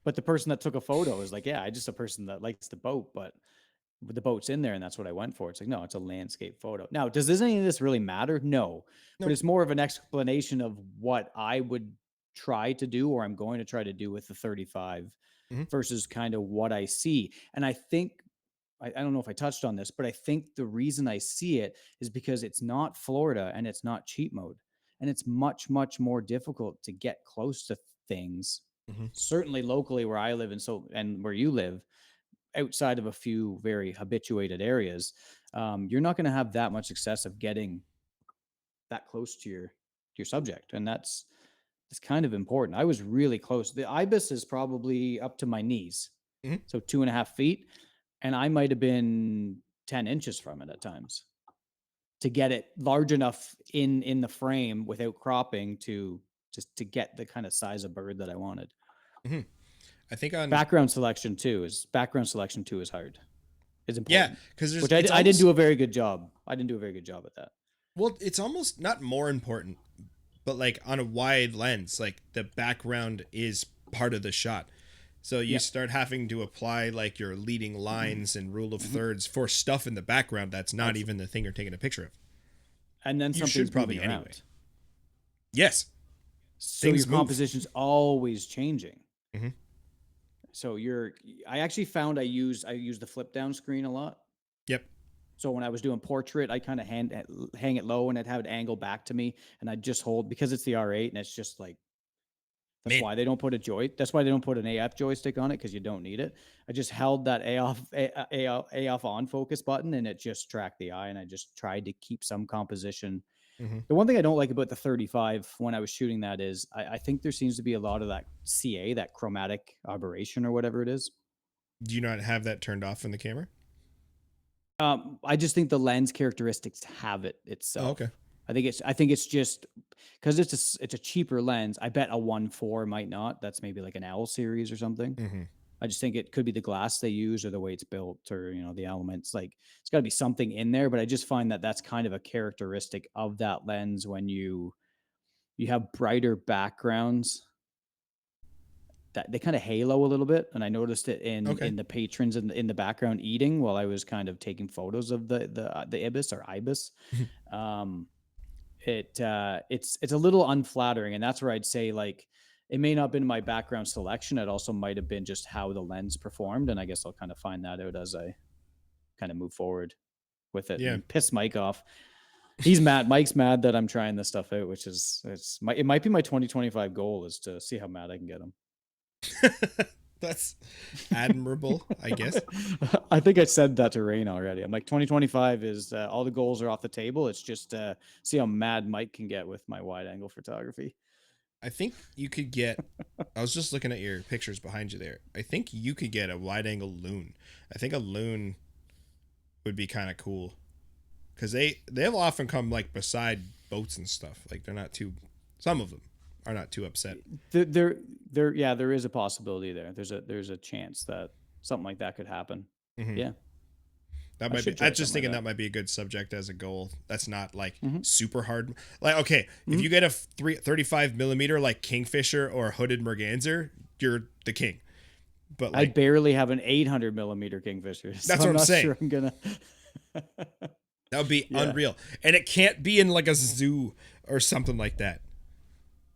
but the person that took a photo is like, yeah, I just a person that likes the boat, but the boat's in there, and that's what I went for. It's like, no, it's a landscape photo. Now, does any of this really matter? No, but No. it's more of an explanation of what I would try to do, or I'm going to try to do with the 35, Hmm. versus kind of what I see. And I think, I don't know if I touched on this, but I think the reason I see it is because it's not Florida and it's not cheat mode. And it's much, much more difficult to get close to things. Hmm. Certainly locally where I live, and where you live, outside of a few very habituated areas, you're not going to have that much success of getting that close to your subject. And it's kind of important. I was really close. The ibis is probably up to my knees, Hmm. so 2.5 feet, and I might have been 10 inches from it at times to get it large enough in the frame without cropping, to just to get the kind of size of bird that I wanted. Hmm. I think on, Background selection too is hard. Is yeah, important, because there's, which it's I didn't do almost, a very good job. I didn't do a very good job at that. well, it's almost not more important, but like on a wide lens, like the background is part of the shot. So you Yep. start having to apply like your leading lines and rule of Mhm. thirds for stuff in the background that's not That's even the thing you're taking a picture of. And then You should something's moving probably anyway. around. Yes, So your things move. composition's always changing. Hmm. So I actually found I use the flip down screen a lot. Yep. So when I was doing portrait, I kind of hang it low, and I'd have it angle back to me, and I'd just hold, because it's the R8, and it's just like, that's Man. why they don't put that's why they don't put an AF joystick on it, because you don't need it. I just held that A off on focus button, and it just tracked the eye, and I just tried to keep some composition. Hmm. The one thing I don't like about the 35 when I was shooting that is, I think there seems to be a lot of that CA, that chromatic aberration or whatever it is. Do you not have that turned off in the camera? I just think the lens characteristics have it Oh, okay. itself. I think it's just because it's a cheaper lens. I bet a 1.4 might not. That's maybe like an L series or something. Hmm. I just think it could be the glass they use, or the way it's built, or the elements. Like, it's got to be something in there. But I just find that that's kind of a characteristic of that lens, when you have brighter backgrounds, that they kind of halo a little bit. And I noticed it in Okay. the patrons in the background eating, while I was kind of taking photos of the ibis or ibis. Um, it's a little unflattering, and that's where I'd say like it may not have been my background selection. It also might have been just how the lens performed, and I guess I'll kind of find that out as I kind of move forward with it Yeah. and piss Mike off. He's mad. Mike's mad that I'm trying this stuff out, which is it might be my 2025 goal is to see how mad I can get him. That's admirable, I guess. I think I said that to Rain already. I'm like 2025 is all the goals are off the table. It's just see how mad Mike can get with my wide angle photography. I think you could get. I was just looking at your pictures behind you there. I think you could get a wide angle loon. I think a loon would be kind of cool because they'll often come like beside boats and stuff. Like they're not too. Some of them are not too upset. Yeah, there is a possibility there. There's a chance that something like that could happen. Mm-hmm. Yeah, That I might be. should I'm try just something thinking like that might be a good subject as a goal. That's not like that. super hard. Like okay, if you get a 35 millimeter like kingfisher or a hooded merganser, you're the king. But I like barely have an 800 millimeter kingfisher. So that's what I'm not saying. sure I'm gonna. That would be Yeah, unreal, and it can't be in like a zoo or something like that.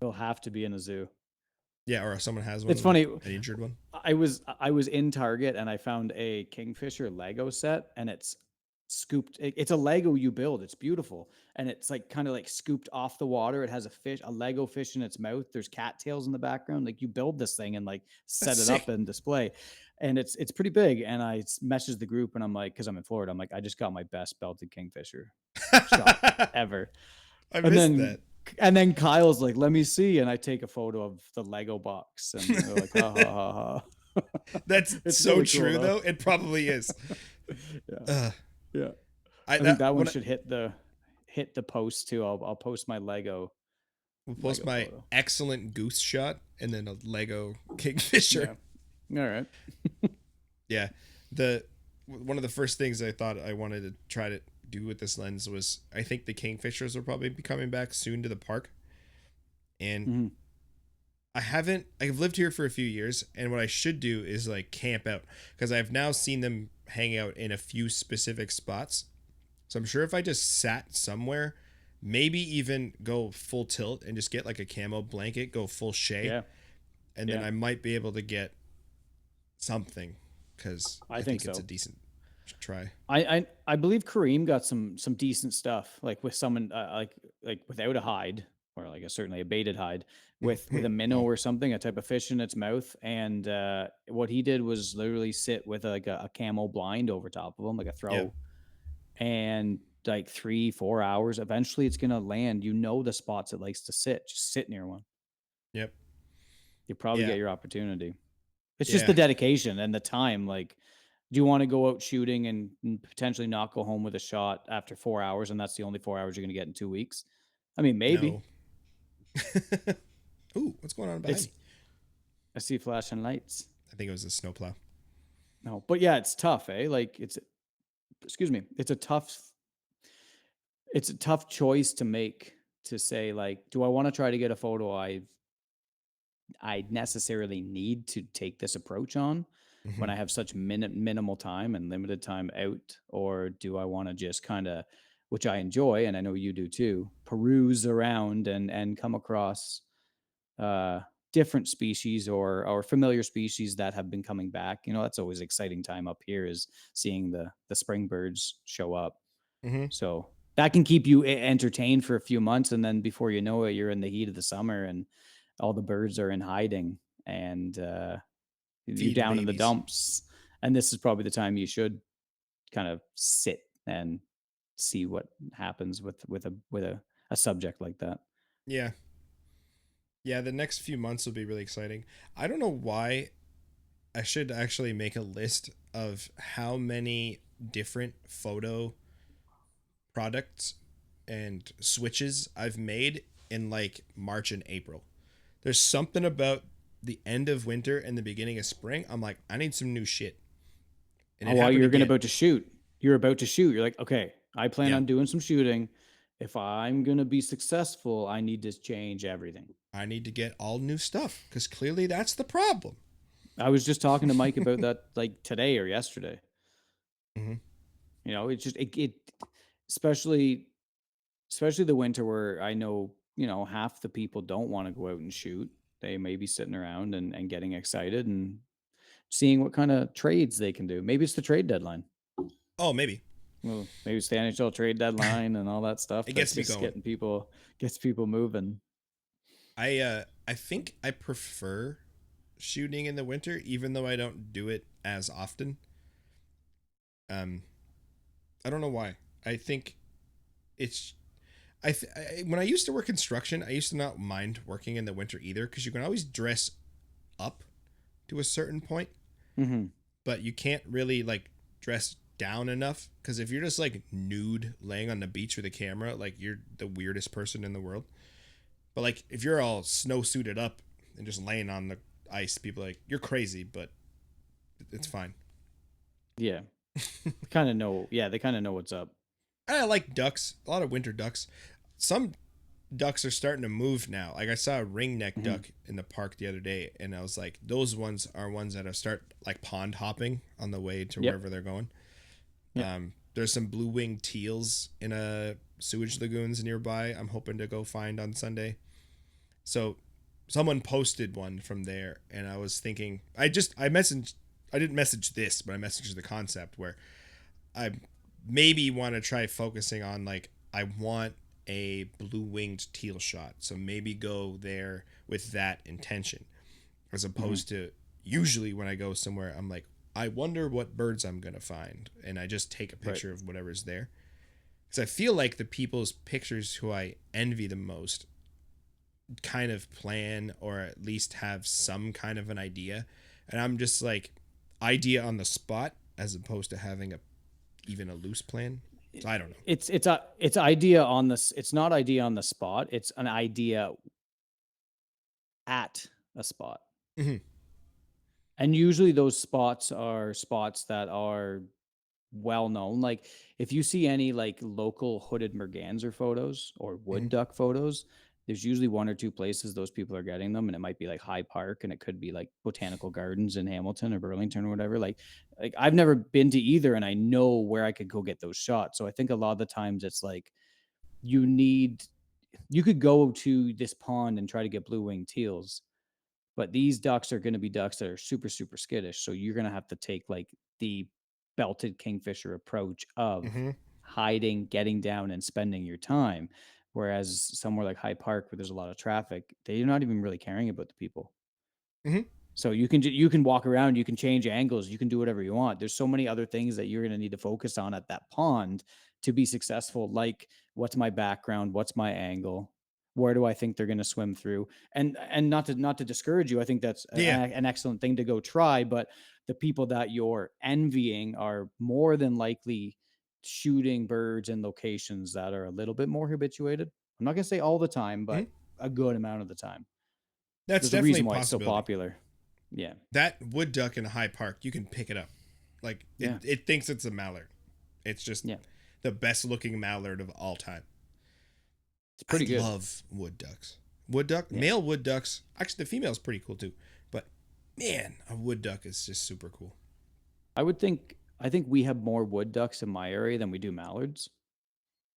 it'll have to be in a zoo. Yeah, or if someone has one, It's like funny. an injured one. I was in Target and I found a kingfisher Lego set, and it's scooped. It's a Lego you build. It's beautiful, and it's like kind of like scooped off the water. It has a Lego fish in its mouth. There's cattails in the background. Like you build this thing and like That's set it up sick. and display, and it's pretty big. And I messaged the group and I'm like, because I'm in Florida, I'm like, I just got my best belted kingfisher shot I ever. And missed then that. and then Kyle's like, let me see. And I take a photo of the Lego box. And they're like, ha ha ha ha. That's It's so really cool true, though. though. It probably is. Yeah. Uh, Yeah. I I think that one when should hit the post too. I'll post my we'll post Lego my photo. excellent goose shot and then a Lego kingfisher. Yeah. All right. Yeah, the one of the first things I thought I wanted to try to do with this lens was I think the kingfishers will probably be coming back soon to the park, and Mhm. I've lived here for a few years, and what I should do is like camp out because I've now seen them hang out in a few specific spots. So I'm sure if I just sat somewhere, maybe even go full tilt and just get like a camo blanket, go full shea, Yeah. and then Yeah. I might be able to get something because I I think think it's a so. decent try. I believe Kareem got some decent stuff like with someone like without a hide or like a certainly a baited hide with a minnow Oh, or something, a type of fish in its mouth. And what he did was literally sit with like a camo blind over top of him, like a yep, throw, and like 3 4 hours. Eventually, it's gonna land. You know the spots it likes to sit. Just sit near one. yep, You probably yeah, get your opportunity. It's just the yeah. dedication and the time. Like, do you want to go out shooting and potentially not go home with a shot after 4 hours, and that's the only 4 hours you're going to get in 2 weeks? I mean, No. maybe. Ooh, what's going on behind It's me? I see flashing lights. I think it was a snowplow. No, but yeah, it's tough, eh? Like it's excuse me, it's a tough choice to make to say like, do I want to try to get a photo I necessarily need to take this approach on when Hmm. I have such minimal time and limited time out? Or do I want to just kind of, which I enjoy, and I know you do too, peruse around and come across uh, different species or familiar species that have been coming back? You know, that's always exciting time up here is seeing the spring birds show up. Hmm. So that can keep you entertained for a few months, and then before you know it, you're in the heat of the summer, and all the birds are in hiding, and you're Feeding down in the babies. dumps. And this is probably the time you should kind of sit and see what happens with a subject like that. Yeah, yeah. The next few months will be really exciting. I don't know why. I should actually make a list of how many different photo products and switches I've made in like March and April. There's something about the end of winter and the beginning of spring. I'm like, I need some new shit. And Oh, it while happened you're gonna again. about to shoot, you're about to shoot. You're like, okay, I plan Yeah. on doing some shooting. If I'm gonna be successful, I need to change everything. I need to get all new stuff because clearly that's the problem. I was just talking to Mike about that like today or yesterday. Hmm. You know, it's just it especially especially the winter where I know, half the people don't want to go out and shoot. They may be sitting around and getting excited and seeing what kind of trades they can do. Maybe it's the trade deadline. Oh, maybe. Well, maybe it's the NHL trade deadline and all that stuff It that's gets me just going. gets people moving. I think I prefer shooting in the winter, even though I don't do it as often. Um, I don't know why. I think it's when I used to work construction, I used to not mind working in the winter either because you can always dress up to a certain point, Hmm. but you can't really like dress down enough because if you're just like nude laying on the beach with a camera, like you're the weirdest person in the world. But like if you're all snow suited up and just laying on the ice, people are like you're crazy, but it's fine. Yeah, kind of know. Yeah, they kind of know what's up. I like ducks, a lot of winter ducks. Some ducks are starting to move now. Like I saw a ringneck Hmm. duck in the park the other day, and I was like, those ones are ones that are start like pond hopping on the way to Yep. wherever they're going. Yep. There's some blue winged teals in a sewage lagoons nearby. I'm hoping to go find on Sunday. So someone posted one from there, and I was thinking, I didn't message this, but I messaged the concept where I maybe want to try focusing on like I want a blue winged teal shot. So maybe go there with that intention as Hmm. opposed to usually when I go somewhere I'm like I wonder what birds I'm going to find and I just take a Right. picture of whatever's there. Cuz I feel like the people's pictures who I envy the most kind of plan or at least have some kind of an idea and I'm just like idea on the spot as opposed to having a even a loose plan. So I don't know. It's idea on this. It's not idea on the spot. It's an idea at a spot. Mm-hmm. And usually those spots are spots that are well known. Like if you see any like local hooded merganser photos or Mm-hmm. wood duck photos, there's usually one or two places those people are getting them, and it might be like High Park, and it could be like Botanical Gardens in Hamilton or Burlington or whatever. Like I've never been to either, and I know where I could go get those shots. So I think a lot of the times it's like you need you could go to this pond and try to get blue winged teals, but these ducks are going to be ducks that are super, super skittish. So you're going to have to take like the belted kingfisher approach of Mm-hmm. hiding, getting down, and spending your time. Whereas somewhere like High Park, where there's a lot of traffic, they're not even really caring about the people. Mm-hmm. So you can walk around, you can change angles, you can do whatever you want. There's so many other things that you're going to need to focus on at that pond to be successful. Like, what's my background? What's my angle? Where do I think they're going to swim through? And not to discourage you, I think that's Yeah. an excellent thing to go try. But the people that you're envying are more than likely shooting birds in locations that are a little bit more habituated. I'm not going to say all the time, Mm-hmm. but a good amount of the time. That's There's a definitely a reason why it's so possibility. popular. Yeah. That wood duck in High Park, you can pick it up. Like Yeah. it thinks it's a mallard. It's just Yeah. the best looking mallard of all time. It's I pretty good. love wood ducks. Wood duck, Yeah. male wood ducks. Actually, the female's pretty cool too. But man, a wood duck is just super cool. I think we have more wood ducks in my area than we do mallards.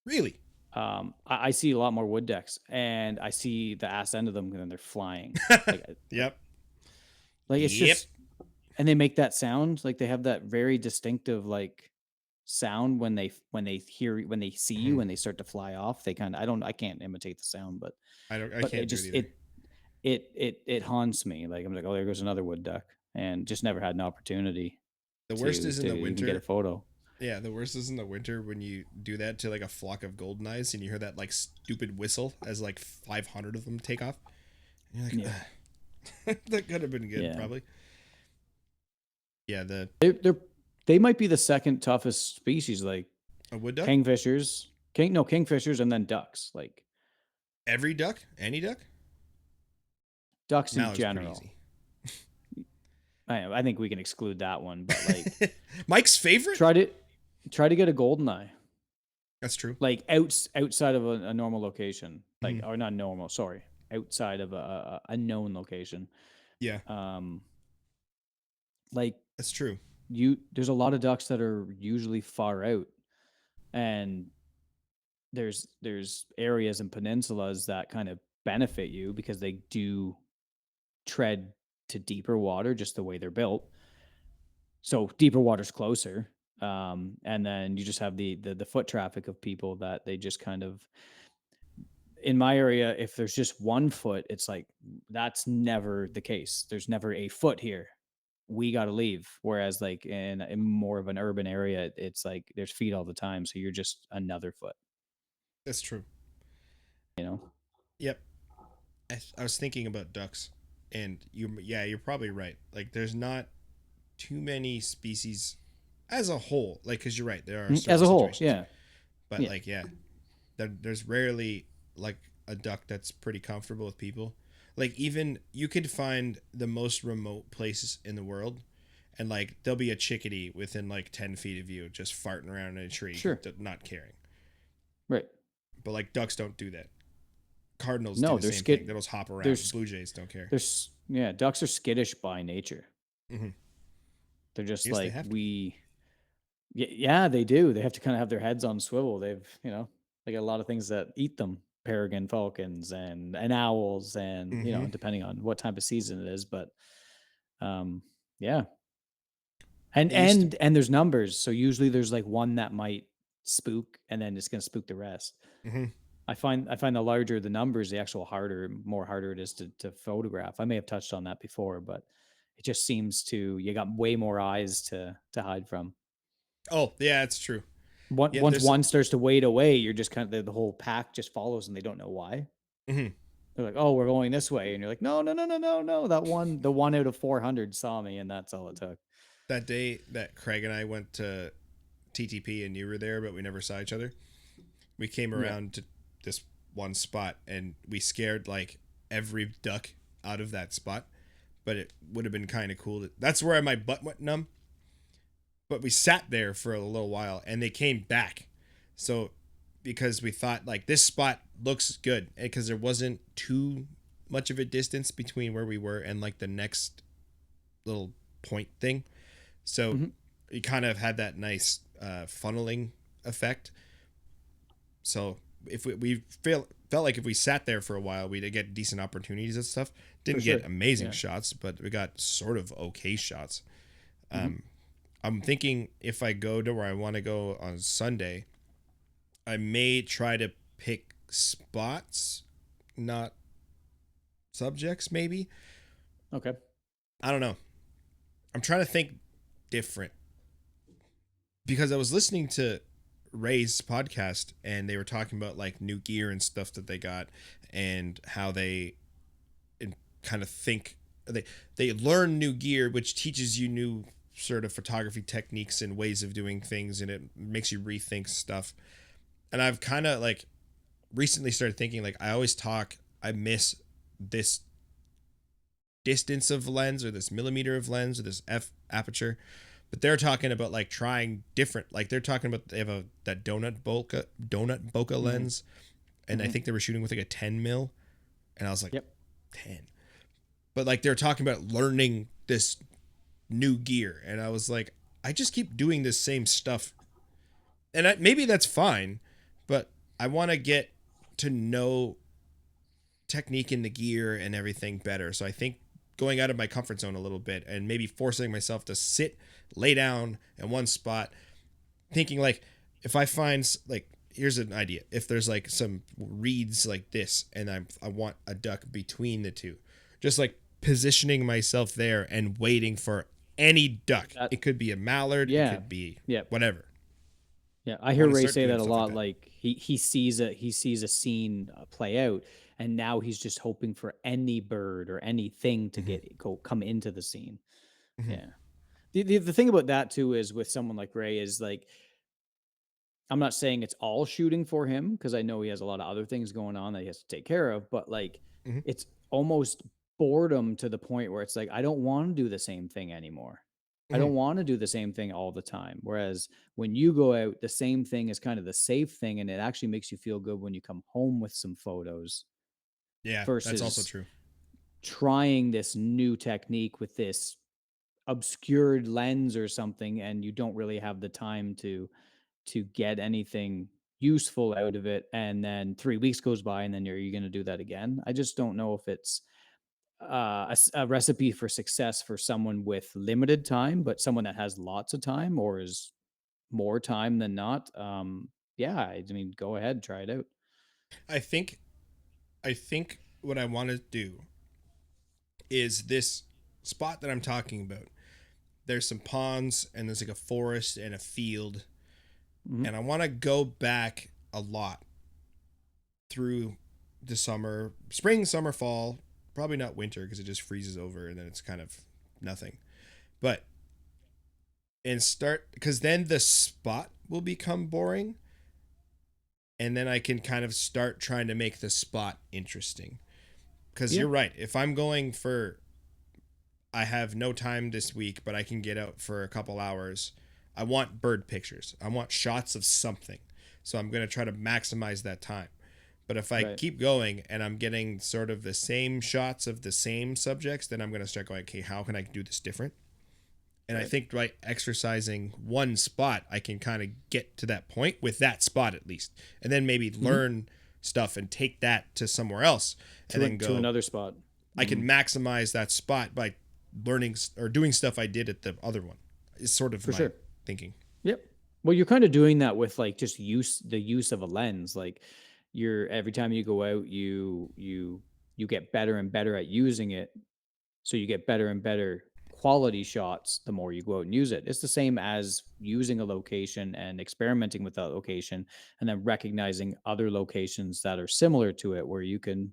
Really? I see a lot more wood ducks, and I see the ass end of them when they're flying. Like, Yep. it's Yep. just, and they make that sound. Like they have that very distinctive like sound when they see you Mhm. and they start to fly off. I can't imitate the sound, I but can't do it either. it haunts me. Like I'm like, oh, there goes another wood duck, and just never had an opportunity The worst to is in the even get a winter. photo. Yeah, the worst is in the winter when you do that to like a flock of golden eyes and you hear that like stupid whistle as like 500 of them take off. And you're like, Yeah. that could have been good, Yeah. probably. Yeah, the They're they might be the second toughest species, like a wood duck, kingfishers, kingfishers, and then ducks, like every duck, any duck. ducks in Mallard's pretty general. easy. I think we can exclude that one, but like Mike's favorite. try to try to get a golden eye, That's true. like outside of a normal location, like Mhm. or not normal, sorry, outside of a known location. Yeah, Um, like that's true. there's a lot of ducks that are usually far out, and there's areas and peninsulas that kind of benefit you because they do tread to deeper water just the way they're built. So deeper water's closer. And then you just have the foot traffic of people that they just kind of, in my area, if there's just one foot, it's like that's never the case. There's never a foot here. We got to leave. Whereas like in more of an urban area, it's like there's feet all the time. So you're just another foot, That's true. you know? Yep. I was thinking about ducks, and yeah, you're probably right. Like, there's not too many species as a whole. Like, because you're right, there are As certain a whole. situations, Yeah. but Yeah. like, yeah, there's rarely like a duck that's pretty comfortable with people. Like, even you could find the most remote places in the world, and like there'll be a chickadee within like 10 feet of you, just farting around in a tree, Sure. not caring. Right. But like ducks don't do that. Cardinals do No, the they're same thing. skid. They just hop around. There's Blue jays don't care. there's yeah, ducks are skittish by nature. Hmm. They're just Yes, they like have to be. yeah, they do. They have to kind of have their heads on swivel. They got a lot of things that eat them. Peregrine falcons and owls and Hmm. depending on what time of season it is, but um yeah. And It used to. and there's numbers. So usually there's like one that might spook and then it's going to spook the rest. Hmm. I find the larger the numbers, the actual more harder it is to photograph. I may have touched on that before, but it just seems to you got way more eyes to hide from. Oh yeah, it's true. Yeah, Once there's. one starts to wade away, you're just kind of the whole pack just follows and they don't know why. Mhm. They're like, "Oh, we're going this way," and you're like, "No, no, no, no, no, no." The one out of 400 saw me, and that's all it took. That day that Craig and I went to TTP and you were there, but we never saw each other. We came Yeah, around to this one spot and we scared like every duck out of that spot. But it would have been kind of cool. That's where my butt went numb. But we sat there for a little while and they came back. So because we thought like this spot looks good because there wasn't too much of a distance between where we were and like the next little point thing. So hmm you kind of had that nice funneling effect. So if we felt like if we sat there for a while, we'd get decent opportunities and stuff. for Didn't sure. get amazing Yeah. shots, but we got sort of okay shots. hmm I'm thinking if I go to where I want to go on Sunday, I may try to pick spots, not subjects, maybe. Okay. I don't know. I'm trying to think different because I was listening to Ray's podcast and they were talking about like new gear and stuff that they got and how they kind of think they learn new gear which teaches you new sort of photography techniques and ways of doing things and it makes you rethink stuff. And I've kind of like recently started thinking like I miss this distance of lens or this millimeter of lens or this f aperture, but they're talking about like trying different, like they're talking about they have that donut bokeh hmm lens and I hmm think they were shooting with like a 10 mil and I was like Yep. 10, but like they're talking about learning this new gear and I was like I just keep doing this same stuff and maybe that's fine, but I want to get to know technique in the gear and everything better. So I think going out of my comfort zone a little bit and maybe forcing myself to lay down in one spot, thinking like if I find like here's an idea. If there's like some reeds like this and I want a duck between the two, just like positioning myself there and waiting for any duck. That It could be a mallard, it yeah. could be Yeah. whatever. Yeah, I I hear want to Ray start say doing that a stuff like lot. that. Like he sees a scene play out, and now he's just hoping for any bird or anything to Mm-hmm. come into the scene. Mm-hmm. Yeah. The thing about that too is with someone like Ray is like I'm not saying it's all shooting for him because I know he has a lot of other things going on that he has to take care of, but like Mm-hmm. it's almost boredom to the point where it's like I don't want to do the same thing anymore. I Mm-hmm. don't want to do the same thing all the time. Whereas when you go out, the same thing is kind of the safe thing, and it actually makes you feel good when you come home with some photos Yeah, that's also versus true. trying this new technique with this obscured lens or something, and you don't really have the time to get anything useful out of it, and then 3 weeks goes by, and then you're going to do that again. I just don't know if it's a recipe for success for someone with limited time, but someone that has lots of time or is more time than not. Yeah, I mean, go ahead, try it out. I think I think what I want to do is this spot that I'm talking about. There's some ponds and there's like a forest and a field, Mhm. and I want to go back a lot through the summer, spring, summer, fall, probably not winter because it just freezes over and then it's kind of nothing. But and start because then the spot will become boring and then I can kind of start trying to make the spot interesting. Because Yeah, you're right. If I'm going for, I have no time this week, but I can get out for a couple hours, I want bird pictures. I want shots of something. So I'm going to try to maximize that time. But if I right. keep going and I'm getting sort of the same shots of the same subjects, then I'm going to start going, okay, how can I do this different? And I Right. think by exercising one spot, I can kind of get to that point with that spot at least. And then maybe Mhm. learn stuff and take that to somewhere else and then To go, another spot. I can Mhm. maximize that spot by learning or doing stuff I did at the other one. Is sort of For my sure. thinking. Yep. Well, you're kind of doing that with like just the use of a lens. Like you're every time you go out, you get better and better at using it. So you get better and better quality shots the more you go out and use it. It's the same as using a location and experimenting with that location and then recognizing other locations that are similar to it where you can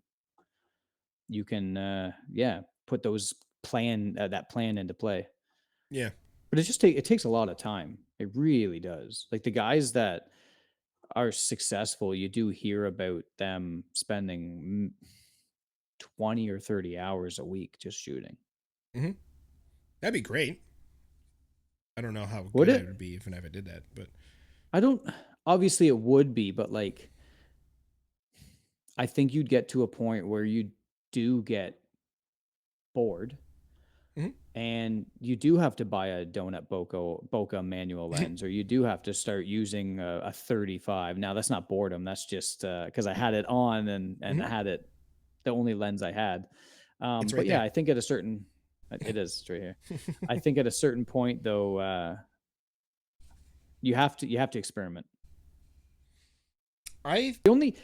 yeah, put those that plan into play. Yeah. But it takes a lot of time. It really does. Like the guys that are successful, you do hear about them spending 20 or 30 hours a week just shooting. Hmm. That'd be great. I don't know how Would good I it? would be if I ever did that, but I don't obviously it would be, but like I think you'd get to a point where you do get bored mhm. and you do have to buy a donut bokeh manual lens, or you do have to start using a 35. Now that's not boredom, that's just because I had it on and Mhm. I had it the only lens I had. It's But right yeah, there. I think at a certain it is it's right here. I think at a certain point though, you have to experiment. I The only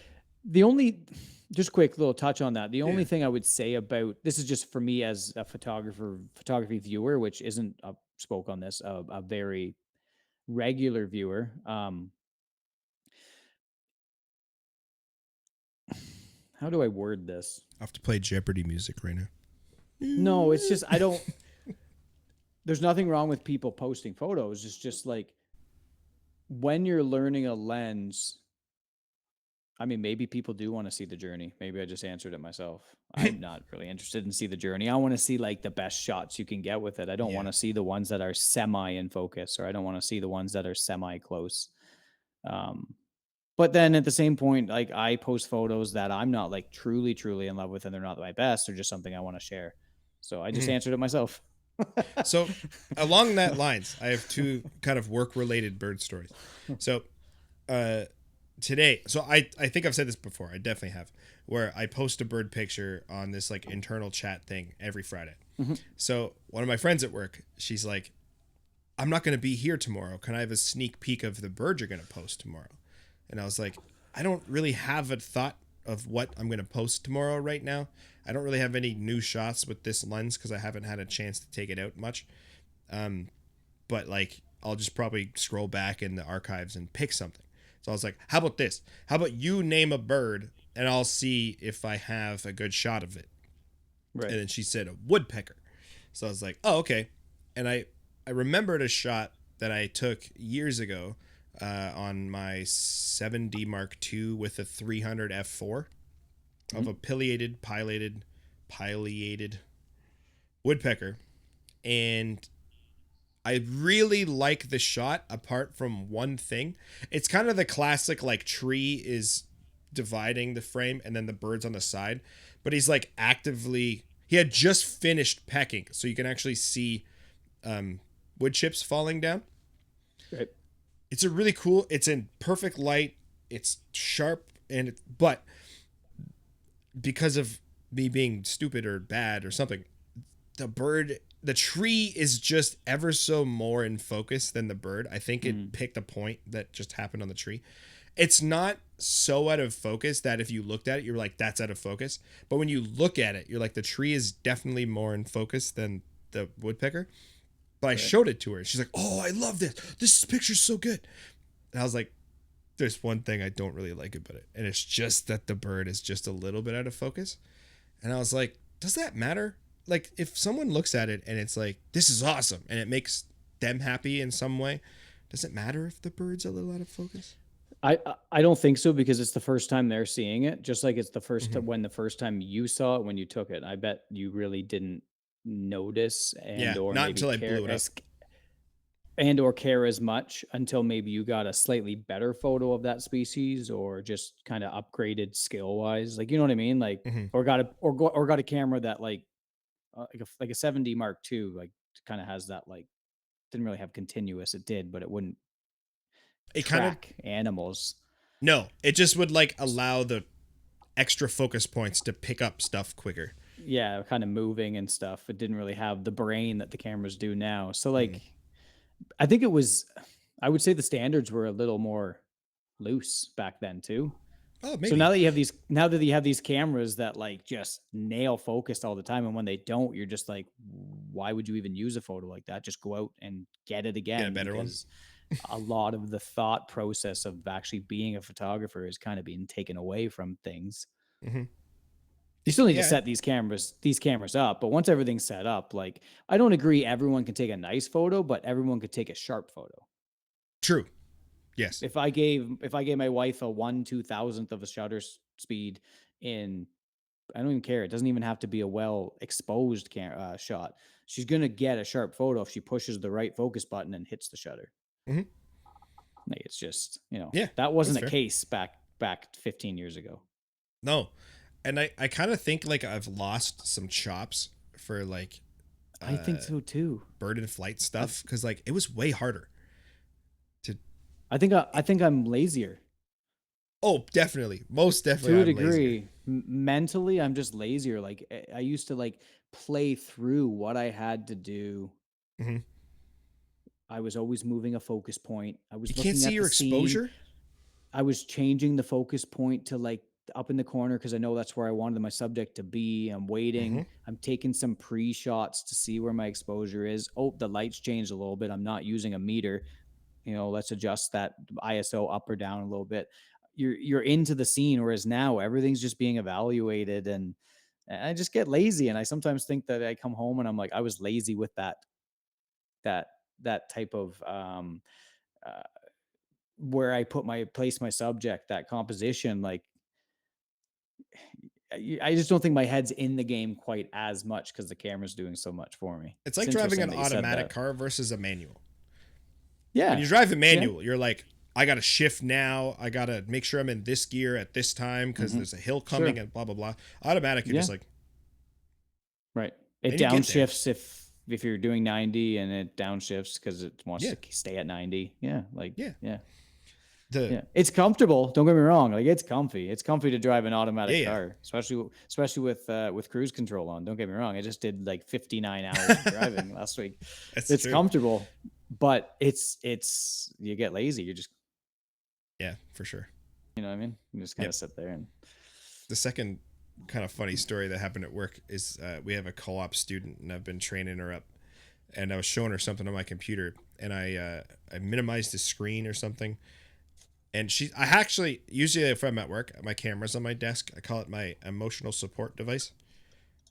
the only just quick little touch on that. The only Yeah. thing I would say about this is just for me as a photography viewer, which isn't spoke on this, a very regular viewer. How do I word this? I have to play Jeopardy music right now. No, it's just I don't. There's nothing wrong with people posting photos. It's just like when you're learning a lens, I mean, maybe people do want to see the journey. Maybe I just answered it myself. I'm not really interested in see the journey. I want to see like the best shots you can get with it. I don't want Yeah. to see the ones that are semi in focus, or I don't want to see the ones that are semi close. Um, but then at the same point, like I post photos that I'm not like truly in love with, and they're not my best. They're just something I want to share. So I just Mhm. answered it myself. So along that lines, I have two kind of work related bird stories. So uh today, so I think I've said this before, I definitely have, where I post a bird picture on this like internal chat thing every Friday. Mhm. So one of my friends at work, she's like, I'm not going to be here tomorrow, can I have a sneak peek of the bird you're going to post tomorrow? And I was like, I don't really have a thought of what I'm going to post tomorrow right now. I don't really have any new shots with this lens because I haven't had a chance to take it out much. But like I'll just probably scroll back in the archives and pick something. So I was like, how about this? How about you name a bird and I'll see if I have a good shot of it. Right. And then she said a woodpecker. So I was like, oh, okay. And I remembered a shot that I took years ago on my 7D Mark II with a 300 f4 of Mhm. a pileated woodpecker. And I really like the shot apart from one thing. It's kind of the classic like tree is dividing the frame and then the bird's on the side, but he's like actively he had just finished pecking so you can actually see wood chips falling down. Right. It's a really cool, it's in perfect light. it's sharp but because of me being stupid or bad or something, the tree is just ever so more in focus than the bird. I think it picked a point that just happened on the tree. It's not so out of focus that if you looked at it, you're like, that's out of focus. But when you look at it, you're like, the tree is definitely more in focus than the woodpecker. But I showed it to her. She's like, oh, I love this. This picture's so good. And I was like, there's one thing I don't really like about it. And it's just that the bird is just a little bit out of focus. And I was like, does that matter? Like, if someone looks at it and it's like, this is awesome, and it makes them happy in some way, does it matter if the bird's a little out of focus? I don't think so, because it's the first time they're seeing it, just like it's the first Mm-hmm. when the first time you saw it when you took it. I bet you really didn't notice and Yeah, or not maybe until I blew it up. care as much until maybe you got a slightly better photo of that species, or just kind of upgraded skill wise, like, you know what I mean, like, Mm-hmm. or got a camera that like a 7D Mark II, like, kind of has that, like, didn't really have continuous. It did, but it wouldn't It kind of, track animals. no, it just would like allow the extra focus points to pick up stuff quicker. Yeah, kind of moving and stuff. It didn't really have the brain that the cameras do now. So, Mm-hmm. like, I think it was, I would say the standards were a little more loose back then too. Oh, So maybe. now that you have these cameras that, like, just nail focused all the time, and when they don't, you're just like, why would you even use a photo like that? Just go out and get it Get a again, better one. because a lot of the thought process of actually being a photographer is kind of being taken away from things. Mm-hmm. You still need to Yeah, set these cameras up, but once everything's set up, like, I don't agree everyone can take a nice photo, but everyone could take a sharp photo. true. Yes. If I gave my wife a 1/2000th of a shutter speed in, I don't even care. It doesn't even have to be a well exposed shot. She's gonna get a sharp photo if she pushes the right focus button and hits the shutter. Mm-hmm. Like, it's just, Yeah, that that's wasn't a fair. case back 15 years ago. No, and I kind of think like I've lost some chops for like I think uh so too. bird and flight I, stuff because like it was way harder to. I think I'm lazier. Oh, definitely, most definitely, To a I'm lazier. degree, mentally, I'm just lazier. Like, I used to, like, play through what I had to do. Mm-hmm. I was always moving a focus point. I You was can't looking see at the your scene. exposure. I was changing the focus point to, like, up in the corner, because I know that's where I wanted my subject to be. I'm Mm-hmm. waiting. I'm taking some pre-shots to see where my exposure is. Oh, the lights changed a little bit. I'm not using a meter. Let's adjust that ISO up or down a little bit. You're into the scene, whereas now everything's just being evaluated, and I just get lazy. And I sometimes think that I come home and I'm like, I was lazy with that that type of uh, where I place my subject, that composition. Like, I just don't think my head's in the game quite as much because the camera's doing so much for me. It's It's like driving interesting an that you said automatic that. car versus a manual. When Yeah. you drive a Yeah. manual, you're like, I gotta shift now. I gotta make sure I'm in this gear at this time because Hmm. there's a hill coming Sure. and blah blah blah. Automatic, you're Yeah. just like, Right. It and you get there. downshifts if you're doing 90, and it downshifts because it wants Yeah, to stay at 90. Yeah. Like, yeah. yeah. The Yeah. It's comfortable. Don't get me wrong. Like, it's comfy. It's comfy to drive an yeah automatic yeah. car, especially with cruise control on. Don't get me wrong. I just did like 59 hours of driving last week. That's It's true. comfortable, but it's you get lazy. You just, Yeah, for sure. you know what I mean? You just kind Yep. of sit there and, The second kind of funny story that happened at work is we have a co-op student and I've been training her up, and I was showing her something on my computer, and I minimized the screen or something, and I actually, usually if I'm at work, my camera's on my desk. I call it my emotional support device.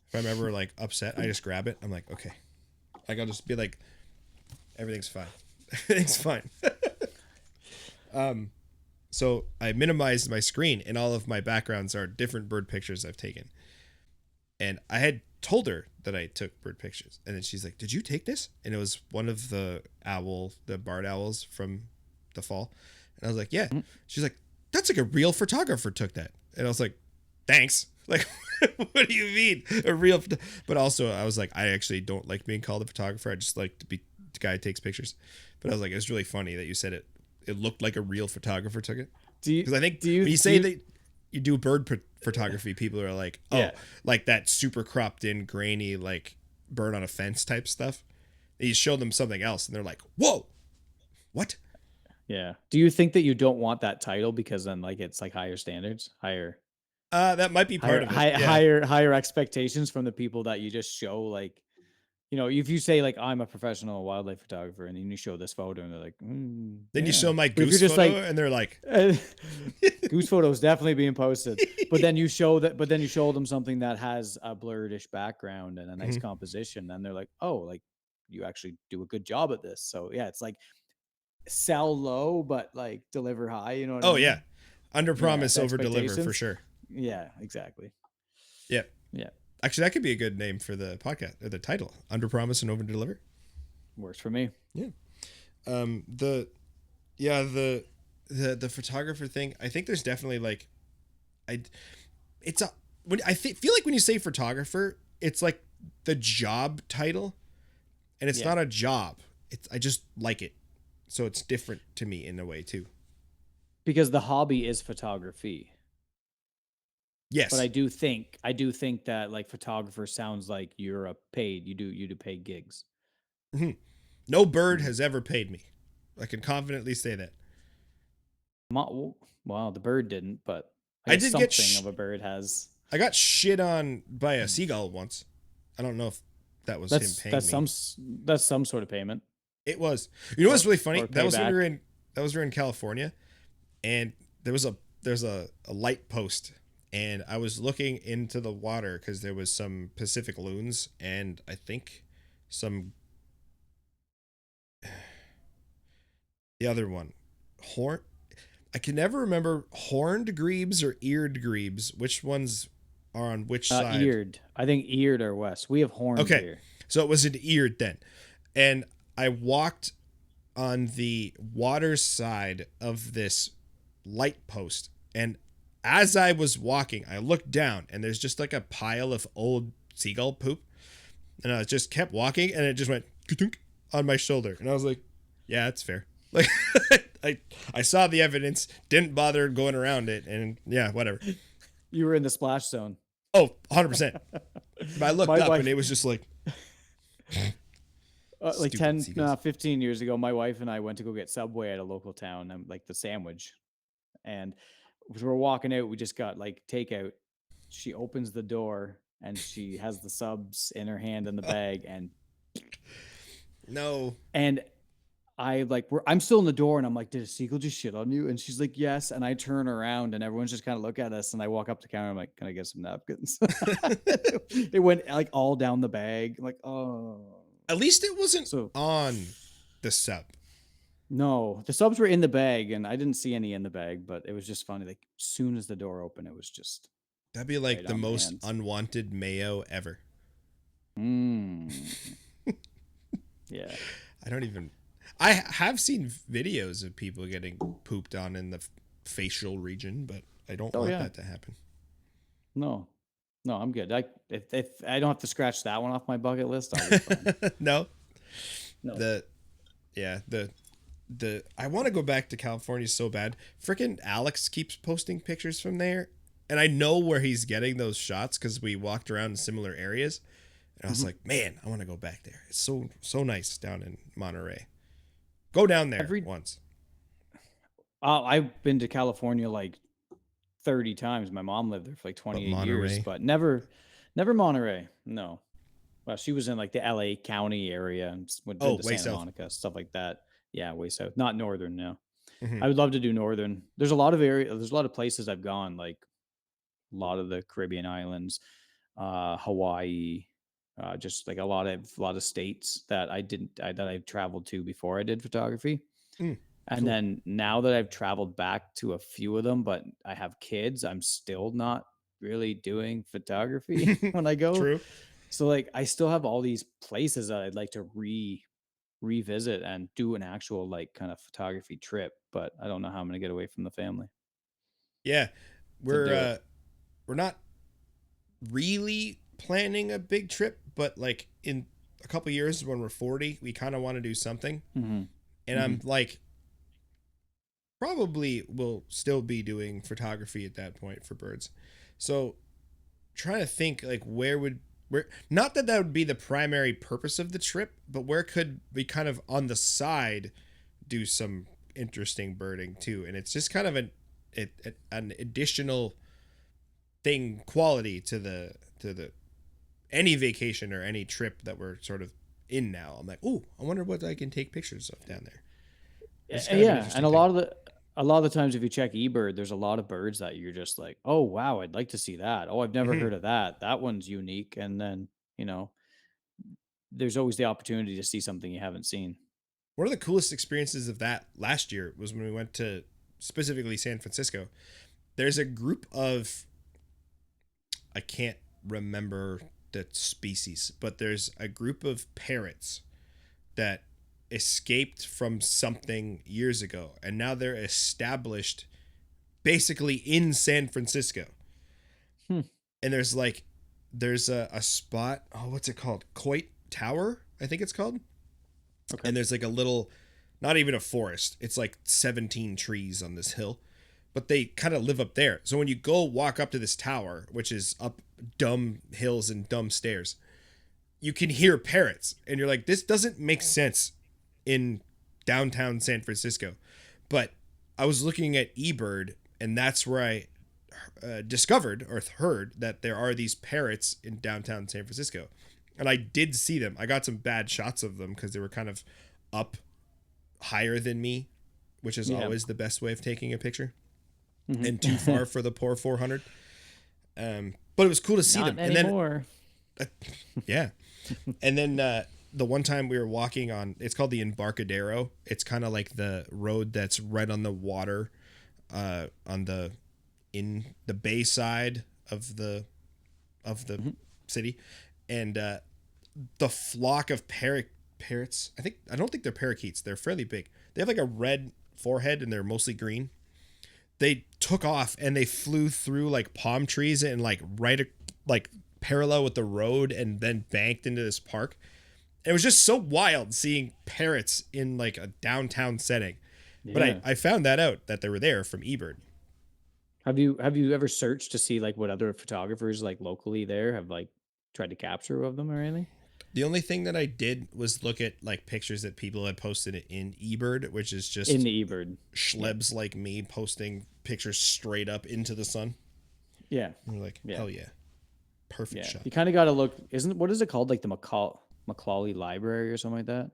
If I'm ever like upset, I just grab it. I'm like, okay, like I'll just be like, everything's fine. Everything's fine. So I minimized my screen, and all of my backgrounds are different bird pictures I've taken. And I had told her that I took bird pictures, and then she's like, "Did you take this?" And it was one of the barred owls from the fall. And I was like, "Yeah." mm, She's like, "That's like a real photographer took that." And I was like, "Thanks." Like, what do you mean a real? But also, I was like, I actually don't like being called a photographer. I just like to be the guy who takes pictures. But I was like, it's really funny that you said it. It looked like a real photographer took it. Because I think do you when you do say you, that you do bird photography, people are like, oh, yeah. like that super cropped in, grainy, like bird on a fence type stuff. And you show them something else, and they're like, whoa, what? Yeah. Do you think that you don't want that title because then like it's like higher standards, That might be part of it. Yeah. higher expectations from the people that you just show like, if you say like I'm a professional wildlife photographer and then you show this photo and they're like, Then you yeah. show my But if you're goose just photo, like and they're like, goose photo is definitely being posted, but then you show them something that has a blurredish background and a nice mhm. composition, and they're like, oh, like you actually do a good job at this. So yeah, it's like sell low but like deliver high, you know what I Oh yeah, mean? under Yeah, promise, the over deliver for expectations. sure. Yeah, exactly. Yeah. Yeah, Actually, that could be a good name for the podcast or the title: Under Promise and Over Deliver. works for me. Yeah. The yeah the photographer thing. I think there's definitely like, I it's a when feel like when you say photographer, it's like the job title, and it's Yeah, not a job. I just like it, so it's different to me in a way too. because the hobby is photography. But Yes. I do think that like photographer sounds like you're a paid, you do paid gigs. Mhm. No bird Mhm. has ever paid me. I can confidently say that. Well, the bird didn't, but I I guess did get something of a bird has. I got shit on by a seagull once. I don't know if that was him paying That's me. that's some sort of payment It was. You know what's really funny? or payback. That was we were in California, and there's a light post, and I was looking into the water because there was some Pacific loons, and I think some the other one horn. I can never remember horned grebes or eared grebes. Which ones are on which side? Eared. I think eared are west. We have horned Okay, here. so it was an eared then, and I walked on the water side of this light post, and as I was walking, I looked down, and there's just like a pile of old seagull poop, and I just kept walking, and it just went ka-tunk on my shoulder, and I was like, yeah, that's fair. Like, I saw the evidence, didn't bother going around it, and yeah, whatever. You were in the splash zone. Oh, 100%. But I looked My up, and wife, it was just like like stupid 10, seagulls. 15 years ago, my wife and I went to go get Subway at a local town, and like the sandwich. And as we're walking out, we just got like takeout. She opens the door and she has the subs in her hand in the bag, No. and I like I'm still in the door and I'm like, did a seagull just shit on you? And she's like, yes. And I turn around and everyone's just kind of look at us, and I walk up to the counter. I'm like, can I get some napkins? It went like all down the bag. I'm like, oh. At least it wasn't So on the sub. no, the subs were in the bag and I didn't see any in the bag, but it was just funny. Like as soon as the door opened, it was just That'd be like right the on my most hands. unwanted mayo ever. Mm. Yeah. I don't even. I have seen videos of people getting pooped on in the facial region, but I don't Oh want yeah. that to happen. No. No, I'm good. If I don't have to scratch that one off my bucket list, I'll be fine. No, No. the yeah the I want to go back to California so bad. Freaking Alex keeps posting pictures from there, and I know where he's getting those shots because we walked around in similar areas. And I was Mhm. like, man, I want to go back there. It's so nice down in Monterey. Go down there Every once. I've been to California like 30 times. My mom lived there for like But 28 years, Monterey. but never Monterey. No. Well, she was in like the LA County area and went Oh, to way Santa south. Monica, stuff like that. Yeah, way south. Not northern, no. Hmm. I would love to do northern. There's a lot of places I've gone, like a lot of the Caribbean islands, Hawaii, just like a lot of states that that I've traveled to before I did photography. Mm, And cool. then now that I've traveled back to a few of them, but I have kids, I'm still not really doing photography when I go. True. So like I still have all these places that I'd like to revisit and do an actual like kind of photography trip, but I don't know how I'm gonna get away from the family Yeah, to do it. we're not really planning a big trip, but like in a couple years when we're 40, we kind of want to do something. Hmm. And Hmm. I'm like probably will still be doing photography at that point for birds. So trying to think like where not that that would be the primary purpose of the trip, but where could we kind of on the side do some interesting birding too? And it's just kind of an additional thing quality to the any vacation or any trip that we're sort of in now. I'm like, oh, I wonder what I can take pictures of down there. It's kind of an Yeah, and interesting thing. a lot of the times if you check eBird, there's a lot of birds that you're just like, "Oh, wow, I'd like to see that. Oh, I've never Hmm. heard of that. That one's unique." And then, there's always the opportunity to see something you haven't seen. One of the coolest experiences of that last year was when we went to specifically San Francisco. There's a group of, I can't remember the species, but there's a group of parrots that escaped from something years ago, and now they're established basically in San Francisco. Hmm, And there's a spot, oh, what's it called? Coit Tower, I think it's called. okay. And there's like a little, not even a forest, it's like 17 trees on this hill, but they kind of live up there. So when you go walk up to this tower, which is up dumb hills and dumb stairs, you can hear parrots, and you're like, this doesn't make sense in downtown San Francisco. But I was looking at eBird, and that's where I discovered or heard that there are these parrots in downtown San Francisco. And I did see them. I got some bad shots of them because they were kind of up higher than me, which is Yeah. always the best way of taking a picture, and too Mhm. far for the poor 400. But it was cool to see Not them. And then, anymore. yeah. And then the one time we were walking on, it's called the Embarcadero. It's kind of like the road that's right on the water, on the in the bay side of the Mhm. city, and the flock of parrots. I don't think they're parakeets. They're fairly big. They have like a red forehead and they're mostly green. They took off and they flew through like palm trees and like like parallel with the road and then banked into this park. And it was just so wild seeing parrots in like a downtown setting. But Yeah. I found that out that they were there from eBird. Have you ever searched to see like what other photographers like locally there have like tried to capture of them or anything? The only thing that I did was look at like pictures that people had posted in eBird, which is In just the eBird. Yeah. schlebs like me posting pictures straight up into the sun. Yeah. And we're like, Yeah. hell yeah, perfect Yeah. shot. You kind of got to look, isn't what is it called? Like the Macaulay Library or something like that?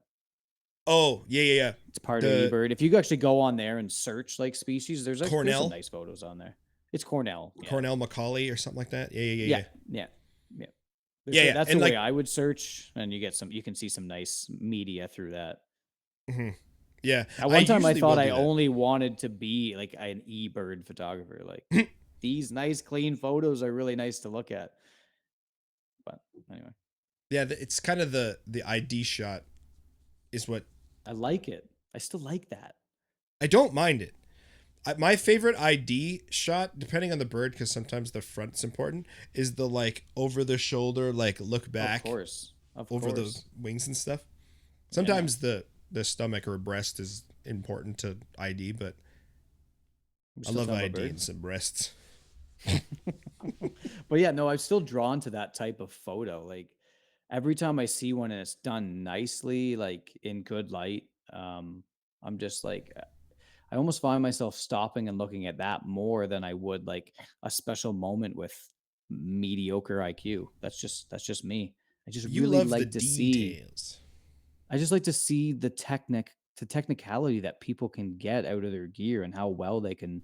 Oh yeah, yeah, yeah. It's part of The eBird. If you actually go on there and search like species, there's some Cornell, nice photos on there. It's Cornell. Yeah. Cornell Macaulay or something like that. Yeah, yeah, yeah, Yeah. yeah, Yeah. Yeah. yeah, yeah. That's the And way like, I would search, and you can see some nice media through that. mhm. Yeah, At I one time, I usually will thought I do that. only wanted to be like an eBird photographer. Like these nice, clean photos are really nice to look at. But anyway, Yeah, it's kind of the ID shot is what I like it. I still like that. I don't mind it. My favorite ID shot, depending on the bird, because sometimes the front's important, is the like over the shoulder, like look Of back course. Of over the course. wings and stuff. Yeah. Sometimes the stomach or breast is important to ID, but We're I still love talking about ID and birds. some breasts. But yeah, no, I'm still drawn to that type of photo. Like every time I see one and it's done nicely, like in good light, I'm just like I almost find myself stopping and looking at that more than I would like a special moment with mediocre IQ. That's just me. I just You really love the like to see details. I just like to see the technicality that people can get out of their gear and how well they can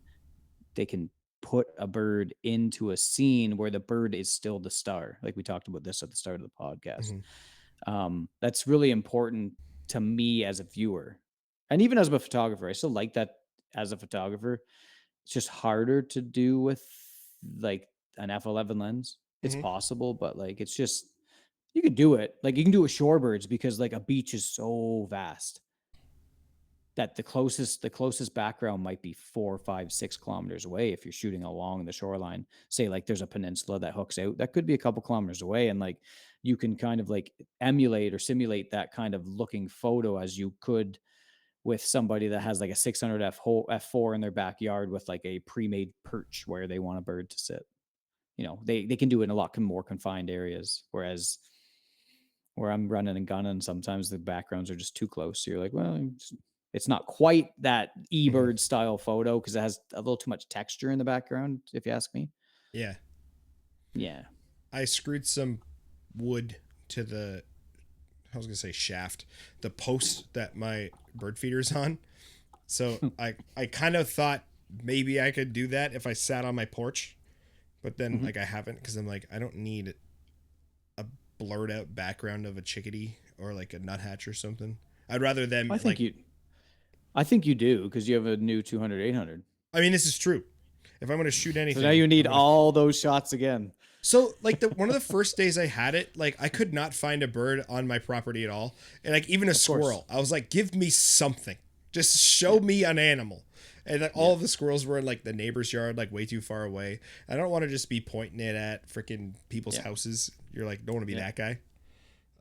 put a bird into a scene where the bird is still the star. Like we talked about this at the start of the podcast. Hmm. That's really important to me as a viewer. And even as a photographer, I still like that as a photographer. It's just harder to do with like an f11 lens. It's Hmm. possible, but like it's just you could do it. Like you can do it with shorebirds because like a beach is so vast that the closest background might be 4, 5, 6 kilometers away if you're shooting along the shoreline. Say like there's a peninsula that hooks out. That could be a couple kilometers away. And like you can kind of like emulate or simulate that kind of looking photo as you could with somebody that has like a 600 F4 in their backyard with like a pre-made perch where they want a bird to sit. They can do it in a lot more confined areas. Whereas where I'm running and gunning, sometimes the backgrounds are just too close. So you're like, well, it's not quite that eBird style photo because it has a little too much texture in the background, if you ask me. Yeah. Yeah. I screwed some wood to the, I was going to say shaft, the post that my bird feeder's on. So I kind of thought maybe I could do that if I sat on my porch, but then like I haven't, because I'm like, I don't need a blurred out background of a chickadee or like a nuthatch or something. I'd rather them I think you do because you have a new 200-800. I mean, this is true. If I'm going to shoot anything. So now you need all those shots again. So like one of the first days I had it, like I could not find a bird on my property at all. And like even a squirrel, I was like, give me something. Just show me an animal. And like all of the squirrels were in like the neighbor's yard, like way too far away. I don't want to just be pointing it at freaking people's houses. You're like, don't want to be that guy.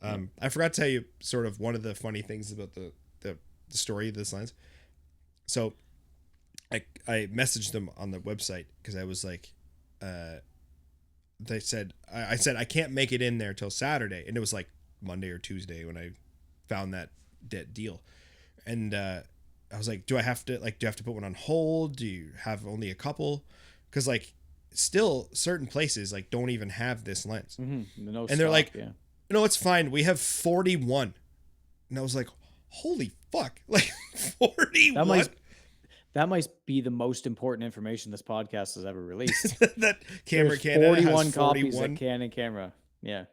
I forgot to tell you sort of one of the funny things about the story of this lens. So I messaged them on the website because I was like, they said, I said, I can't make it in there till Saturday. And it was like Monday or Tuesday when I found that deal. And, I was like, do I have to put one on hold? Do you have only a couple? Cause like still certain places like don't even have this lens. And they're like, no, it's fine. We have 41. And I was like, holy fuck. Like 41. That might be the most important information this podcast has ever released. That Camera There's Canada 41 has copies 41. at Canon Camera. Yeah.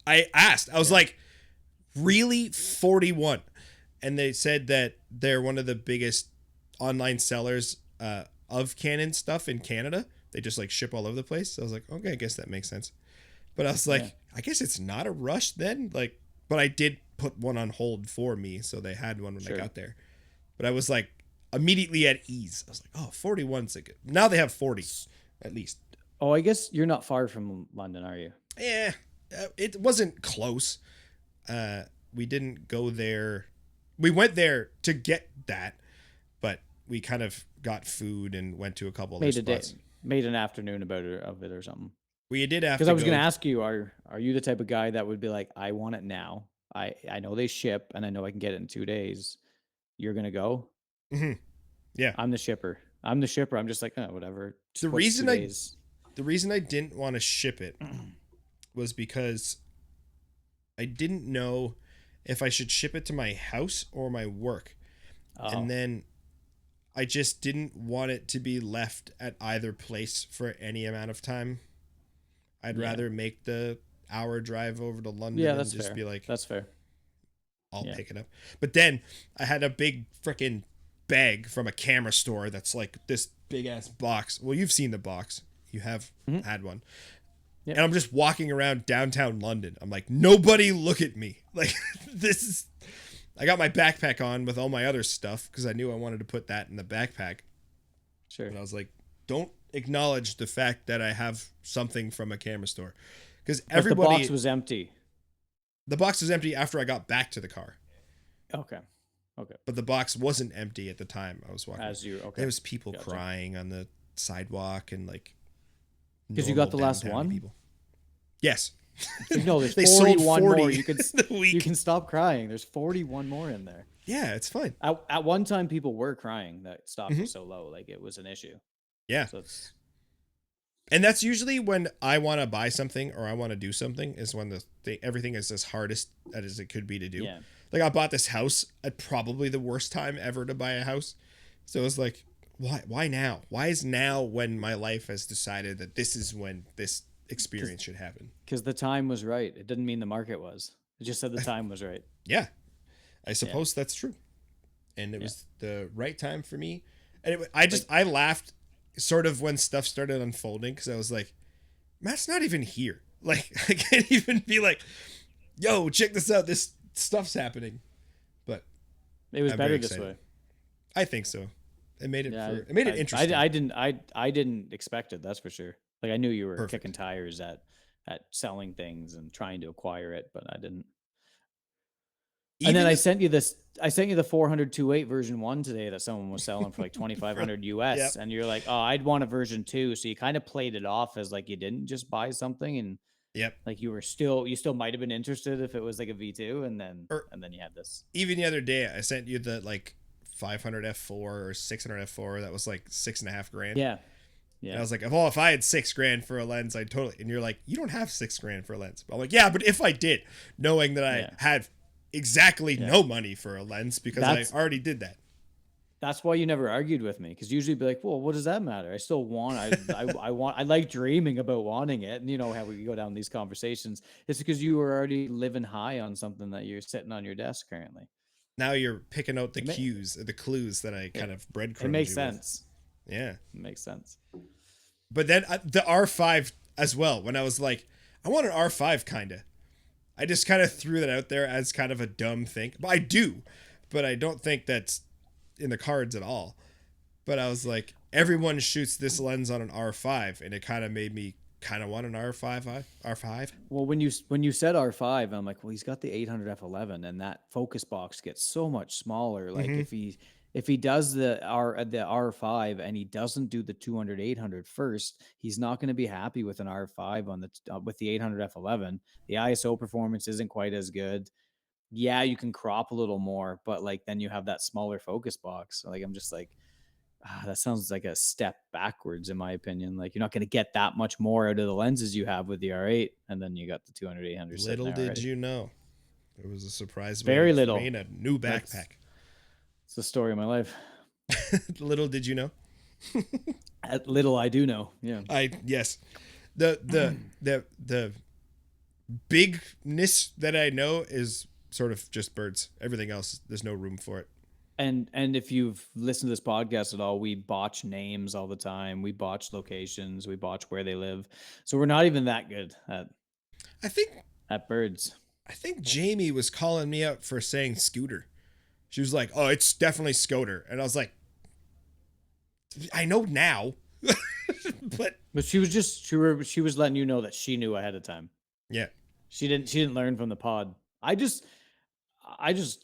I asked. I was like, really? 41? And they said that they're one of the biggest online sellers of Canon stuff in Canada. They just like ship all over the place. So I was like, okay, I guess that makes sense. But I was like, I guess it's not a rush then. Like, but I did put one on hold for me. So they had one when I got there. But I was like immediately at ease. I was like, oh, 41's a good. Now they have 40 at least. Oh, I guess you're not far from London, are you? Yeah, it wasn't close. We didn't go there. We went there to get that, but we kind of got food and went to a couple other spots. Made an afternoon of it or something. We did have to because I was going to ask you, are you the type of guy that would be like, I want it now? I know they ship and I know I can get it in 2 days. You're going to go? Mm-hmm. Yeah. I'm the shipper. I'm just like, oh, whatever. The reason I didn't want to ship it was because I didn't know if I should ship it to my house or my work. Oh. And then I just didn't want it to be left at either place for any amount of time. I'd rather make the hour drive over to London and just fair. Be like, that's fair. I'll pick it up. But then I had a big freaking bag from a camera store that's like this big ass box. Well, you've seen the box. You have had one. Yep. And I'm just walking around downtown London. I'm like, nobody look at me. Like I got my backpack on with all my other stuff because I knew I wanted to put that in the backpack. Sure. And I was like, don't acknowledge the fact that I have something from a camera store. Because everybody... the box was empty. The box was empty after I got back to the car. Okay. But the box wasn't empty at the time I was walking. There was people crying on the sidewalk and like... Because you got the last one? People. Yes. No, there's 41 more. You can stop crying. There's 41 more in there. Yeah, it's fine. At one time, people were crying that stock was so low, like it was an issue. Yeah. And that's usually when I want to buy something or I want to do something is when everything is as hardest as it could be to do. Yeah. Like I bought this house at probably the worst time ever to buy a house. So it was like, why now? Why is now when my life has decided that this is when this experience should happen? Because the time was right. It didn't mean the market was. It just said the time was right. Yeah. I suppose that's true. And it was the right time for me. And I laughed sort of when stuff started unfolding because I was like, Matt's not even here. Like, I can't even be like, yo, check this out. This stuff's happening. But it was better this way. I think so. It made it interesting. I didn't expect it, that's for sure. Like I knew you were kicking tires at selling things and trying to acquire it, but I didn't. And then I sent you this I sent you the 400-2.8 version 1 today that someone was selling for like 2,500 US, Yep. and you're like, oh, I'd want a version 2. So you kind of played it off as like you didn't just buy something, and Yep. like you still might have been interested if it was like a V2, and Or then you had this. even the other day, I sent you the like 500 F4 or 600 F4 that was like $6,500. Yeah. And Yeah. I was like, oh, if I had $6,000 for a lens, I'd totally. And you're like, you don't have $6,000 for a lens. I'm like, yeah, but if I did, knowing that I Yeah. had exactly Yeah. no money for a lens because I already did that. That's why you never argued with me, because usually be like, well, what does that matter? I still want, I want, I like dreaming about wanting it. And you know how we go down these conversations. It's because you were already living high on something that you're sitting on your desk currently. Now you're picking out the It clues that I kind of breadcrumbed makes you sense. with. Yeah. It makes sense. But then the R5 as well, when I was like, I want an R5 kind of. I just kind of threw that out there as kind of a dumb thing. But I do. But I don't think that's in the cards at all. But I was like, everyone shoots this lens on an R5, and it kind of made me kind of want an R5. Well, when you said R5, I'm like, well, he's got the 800 f11, and that focus box gets so much smaller. Like if he does the R5 and he doesn't do the 200-800 first, he's not going to be happy with an R5 on the with the 800 f11. The ISO performance isn't quite as good. Yeah, you can crop a little more, but like then you have that smaller focus box. Like I'm just like, that sounds like a step backwards in my opinion. Like you're not going to get that much more out of the lenses you have with the R8, and then you got the 200-800. Little did you know, it was a surprise. Very little. Me in a new backpack. It's the story of my life. Little did you know. Little I do know. Yeah. Yes. The bigness that I know is sort of just birds. Everything else, there's no room for it. And if you've listened to this podcast at all, we botch names all the time. We botch locations. We botch where they live. So we're not even that good at birds. I think Jamie was calling me out for saying scooter. She was like, "Oh, it's definitely Scoter," and I was like, "I know now," but she was letting you know that she knew ahead of time. Yeah, she didn't learn from the pod. I just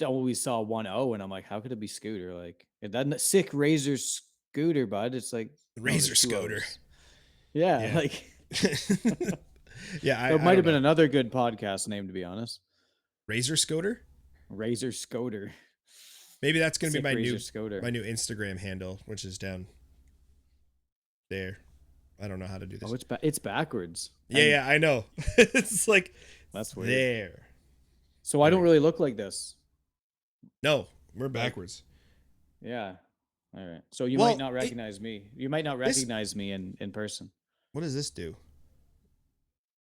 always saw 1.0 and I'm like, how could it be Scooter? Like it doesn't sick Razor Scooter, bud. It's like Razor Scooter. Yeah, like yeah. It might have been another good podcast name, to be honest. Razor Scooter. Razor Scooter. Maybe that's gonna be my new Instagram handle, which is down there. I don't know how to do this. Oh, it's backwards. Yeah, I know. It's like that's weird. There. So I don't really look like this. No, we're backwards. Yeah. All right. So you might not recognize me. You might not recognize me in person. What does this do?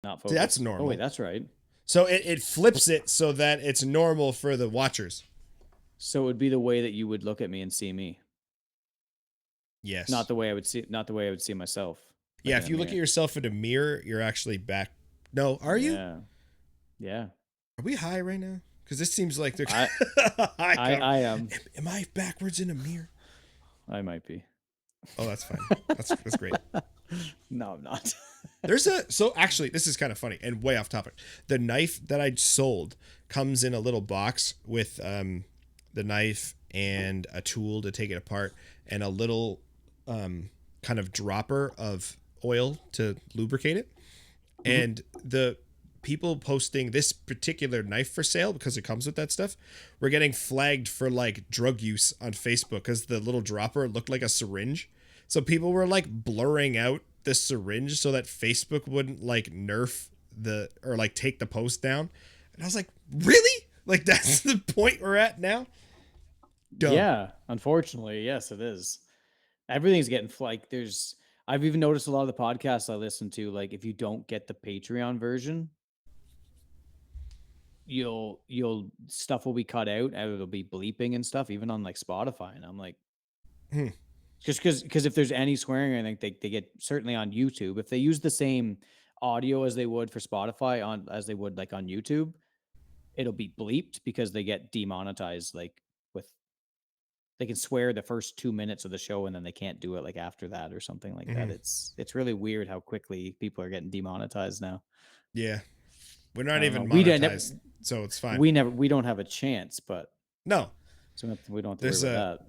Not focus. That's normal. Oh wait, that's right. So it flips it so that it's normal for the watchers. So it would be the way that you would look at me and see me. Yes. Not the way I would see myself. Yeah, if you look at yourself in a mirror, you're actually back. No, are you? Yeah. Are we high right now? Because this seems like they're I am. Am I backwards in a mirror? I might be. Oh, that's fine. That's great. No, I'm not. So actually, this is kind of funny and way off topic. The knife that I sold comes in a little box with the knife and a tool to take it apart and a little kind of dropper of oil to lubricate it. Mm-hmm. And the people posting this particular knife for sale, because it comes with that stuff, we're getting flagged for like drug use on Facebook because the little dropper looked like a syringe. So people were like blurring out the syringe so that Facebook wouldn't like nerf or like take the post down. And I was like, really? Like that's the point we're at now? Dumb. Yeah, unfortunately, yes, it is. Everything's getting I've even noticed a lot of the podcasts I listen to, like if you don't get the Patreon version, you'll stuff will be cut out and it'll be bleeping and stuff, even on like Spotify. And I'm like, just because if there's any swearing, I think they get, certainly on YouTube, if they use the same audio as they would for Spotify as they would like on YouTube, it'll be bleeped because they get demonetized. Like they can swear the first 2 minutes of the show and then they can't do it like after that or something like that. It's really weird how quickly people are getting demonetized now. Yeah. We're not even monetized, so it's fine. We don't have a chance, but no. So we don't have to There's worry about that.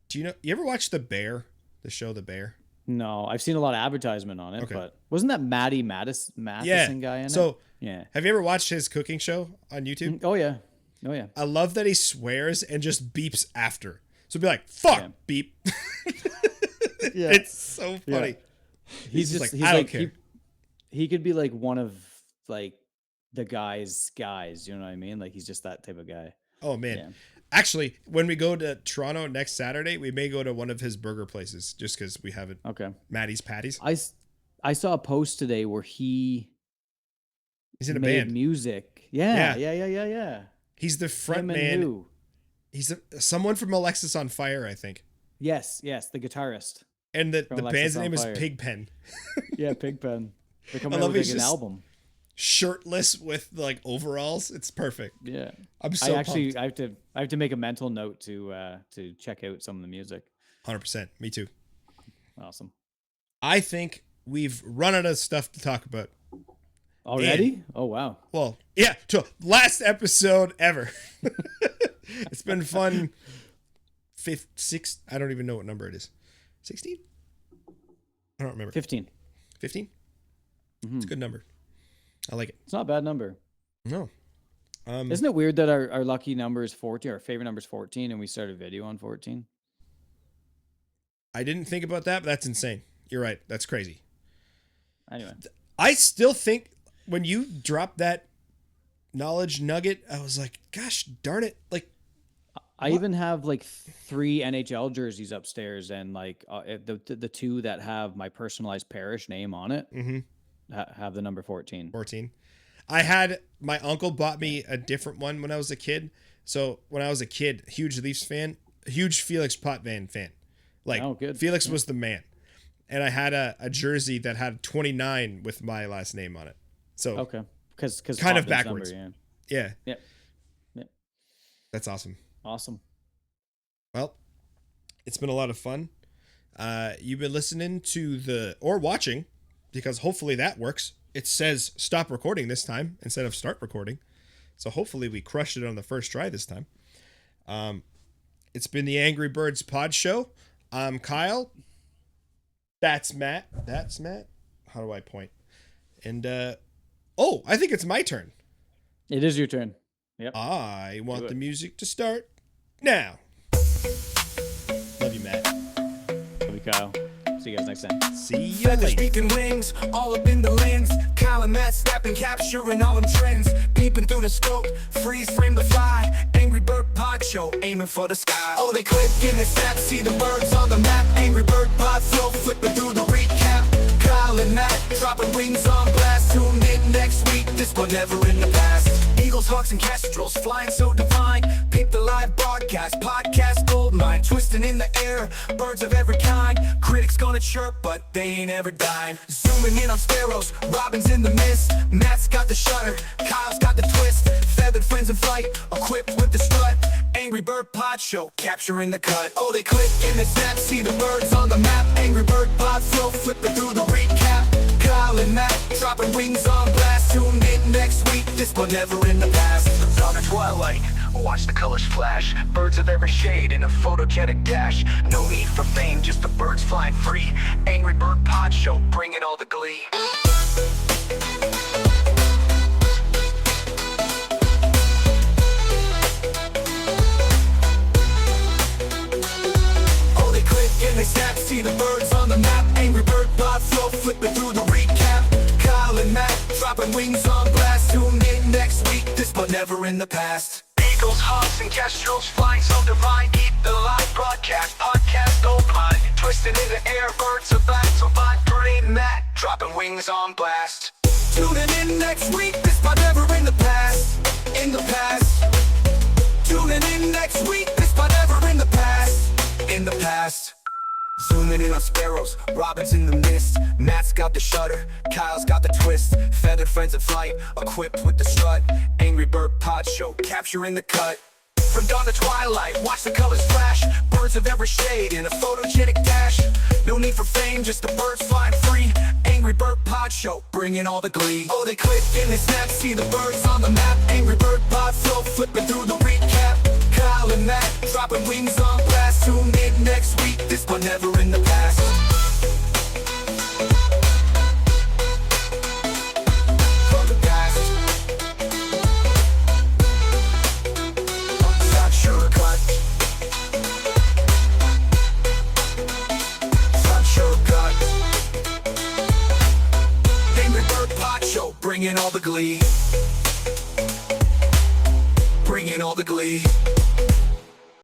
Do you ever watch The Bear? The show The Bear? No, I've seen a lot of advertisement on it, Okay. but wasn't that Matheson guy in it? So Yeah. have you ever watched his cooking show on YouTube? Oh yeah. Oh yeah. I love that he swears and just beeps after. So be like, fuck, beep. Yeah. It's so funny. He's like, he's I don't like care. he could be like one of like the guys, you know what I mean? Like he's just that type of guy. Oh man. Yeah. Actually, when we go to Toronto next Saturday, we may go to one of his burger places just because we haven't. Okay. Maddie's Patties. I saw a post today where he's in a made band. music. Yeah. He's the front Him and man. who? He's someone from Alexis on Fire, I think. Yes, the guitarist. And the Alexis band's on name is Fire. Pigpen. Yeah, Pigpen. They're coming I out love with he's like an just- album. Shirtless with like overalls. It's perfect. Yeah. I'm so pumped. I have to make a mental note to check out some of the music. 100%. Me too. Awesome. I think we've run out of stuff to talk about. Already? Oh wow. Well, yeah, to last episode ever. It's been fun. I don't even know what number it is. 16? I don't remember. 15. 15? It's a good number. I like it. It's not a bad number. No. Isn't it weird that our lucky number is 14, our favorite number is 14, and we started video on 14? I didn't think about that, but that's insane. You're right. That's crazy. Anyway. I still think when you dropped that knowledge nugget, I was like, gosh darn it. Like, I even have like 3 NHL jerseys upstairs, and like the 2 that have my personalized parish name on it have the number 14. 14. I had my uncle bought me a different one when I was a kid. So when I was a kid, huge Leafs fan, huge Felix Potvin fan. Like, Oh, good. Felix was the man. And I had a jersey that had 29 with my last name on it. So Okay. Because kind of backwards. Number, Yeah. Yeah. That's awesome. Awesome. Well, it's been a lot of fun. You've been listening to or watching, because hopefully that works. It says stop recording this time instead of start recording. So hopefully we crushed it on the first try this time. It's been the Angry Birds Pod Show. I'm Kyle. That's Matt. How do I point? And, I think it's my turn. It is your turn. Yep. I want Do it. the music to start now. Love you, Matt. Love you, Kyle. See you guys next time. See you Feathers, later. beak, and wings, all up in the lens. Kyle and Matt snapping, capturing all them trends. Peeping through the scope, freeze frame the fly. Angry Bird Pod Show, aiming for the sky. Oh, they click in the snap, see the birds on the map. Angry Bird Pod Flow, flipping through the recap. Kyle and Matt, dropping wings on blast. Tune in next week, this one never in the past. Eagles, hawks, and kestrels, flying so divine. Peep the live broadcast, podcast goldmine. Twisting in the air, birds of every kind. Critics gonna chirp, but they ain't ever died. Zooming in on sparrows, robins in the mist. Matt's got the shutter, Kyle's got the twist. Feathered friends in flight, equipped with the strut. Angry Bird Pod Show, capturing the cut. Oh, they click in the snap, see the birds on the map. Angry Bird Pod Flow, flipping through the recap. Kyle and Matt, dropping wings on blast. Tune in next week, this one never in the past. On the twilight, watch the colors flash. Birds of every shade in a photogenic dash. No need for fame, just the birds flying free. Angry Bird Pod Show, bringing all the glee. Oh, they click and they snap, see the birds on the map. Angry Bird Pod Flow, flipping through the recap. Kyle and Matt, dropping wings on blast. Tune in next week, this but never in the past. Eagles, hawks, and kestrels, flying so divine. Keep the live broadcast, podcast gold mine. Twisting in the air, birds of black, so fine. Brain Matt, dropping wings on blast. Tuning in next week, this but never in the past. In the past. Tuning in next week, this but never in the past. In the past. Zooming in on sparrows, robins in the mist. Matt's got the shutter, Kyle's got the twist. Feathered friends in flight, equipped with the strut. Angry Bird Pod Show, capturing the cut. From dawn to twilight, watch the colors flash. Birds of every shade in a photogenic dash. No need for fame, just the birds flying free. Angry Bird Pod Show, bringing all the glee. Oh, they click and they snap, see the birds on the map. Angry Bird Pod Flow, flipping through the recap. Kyle and Matt, dropping bringing all the glee. Bringing all the glee.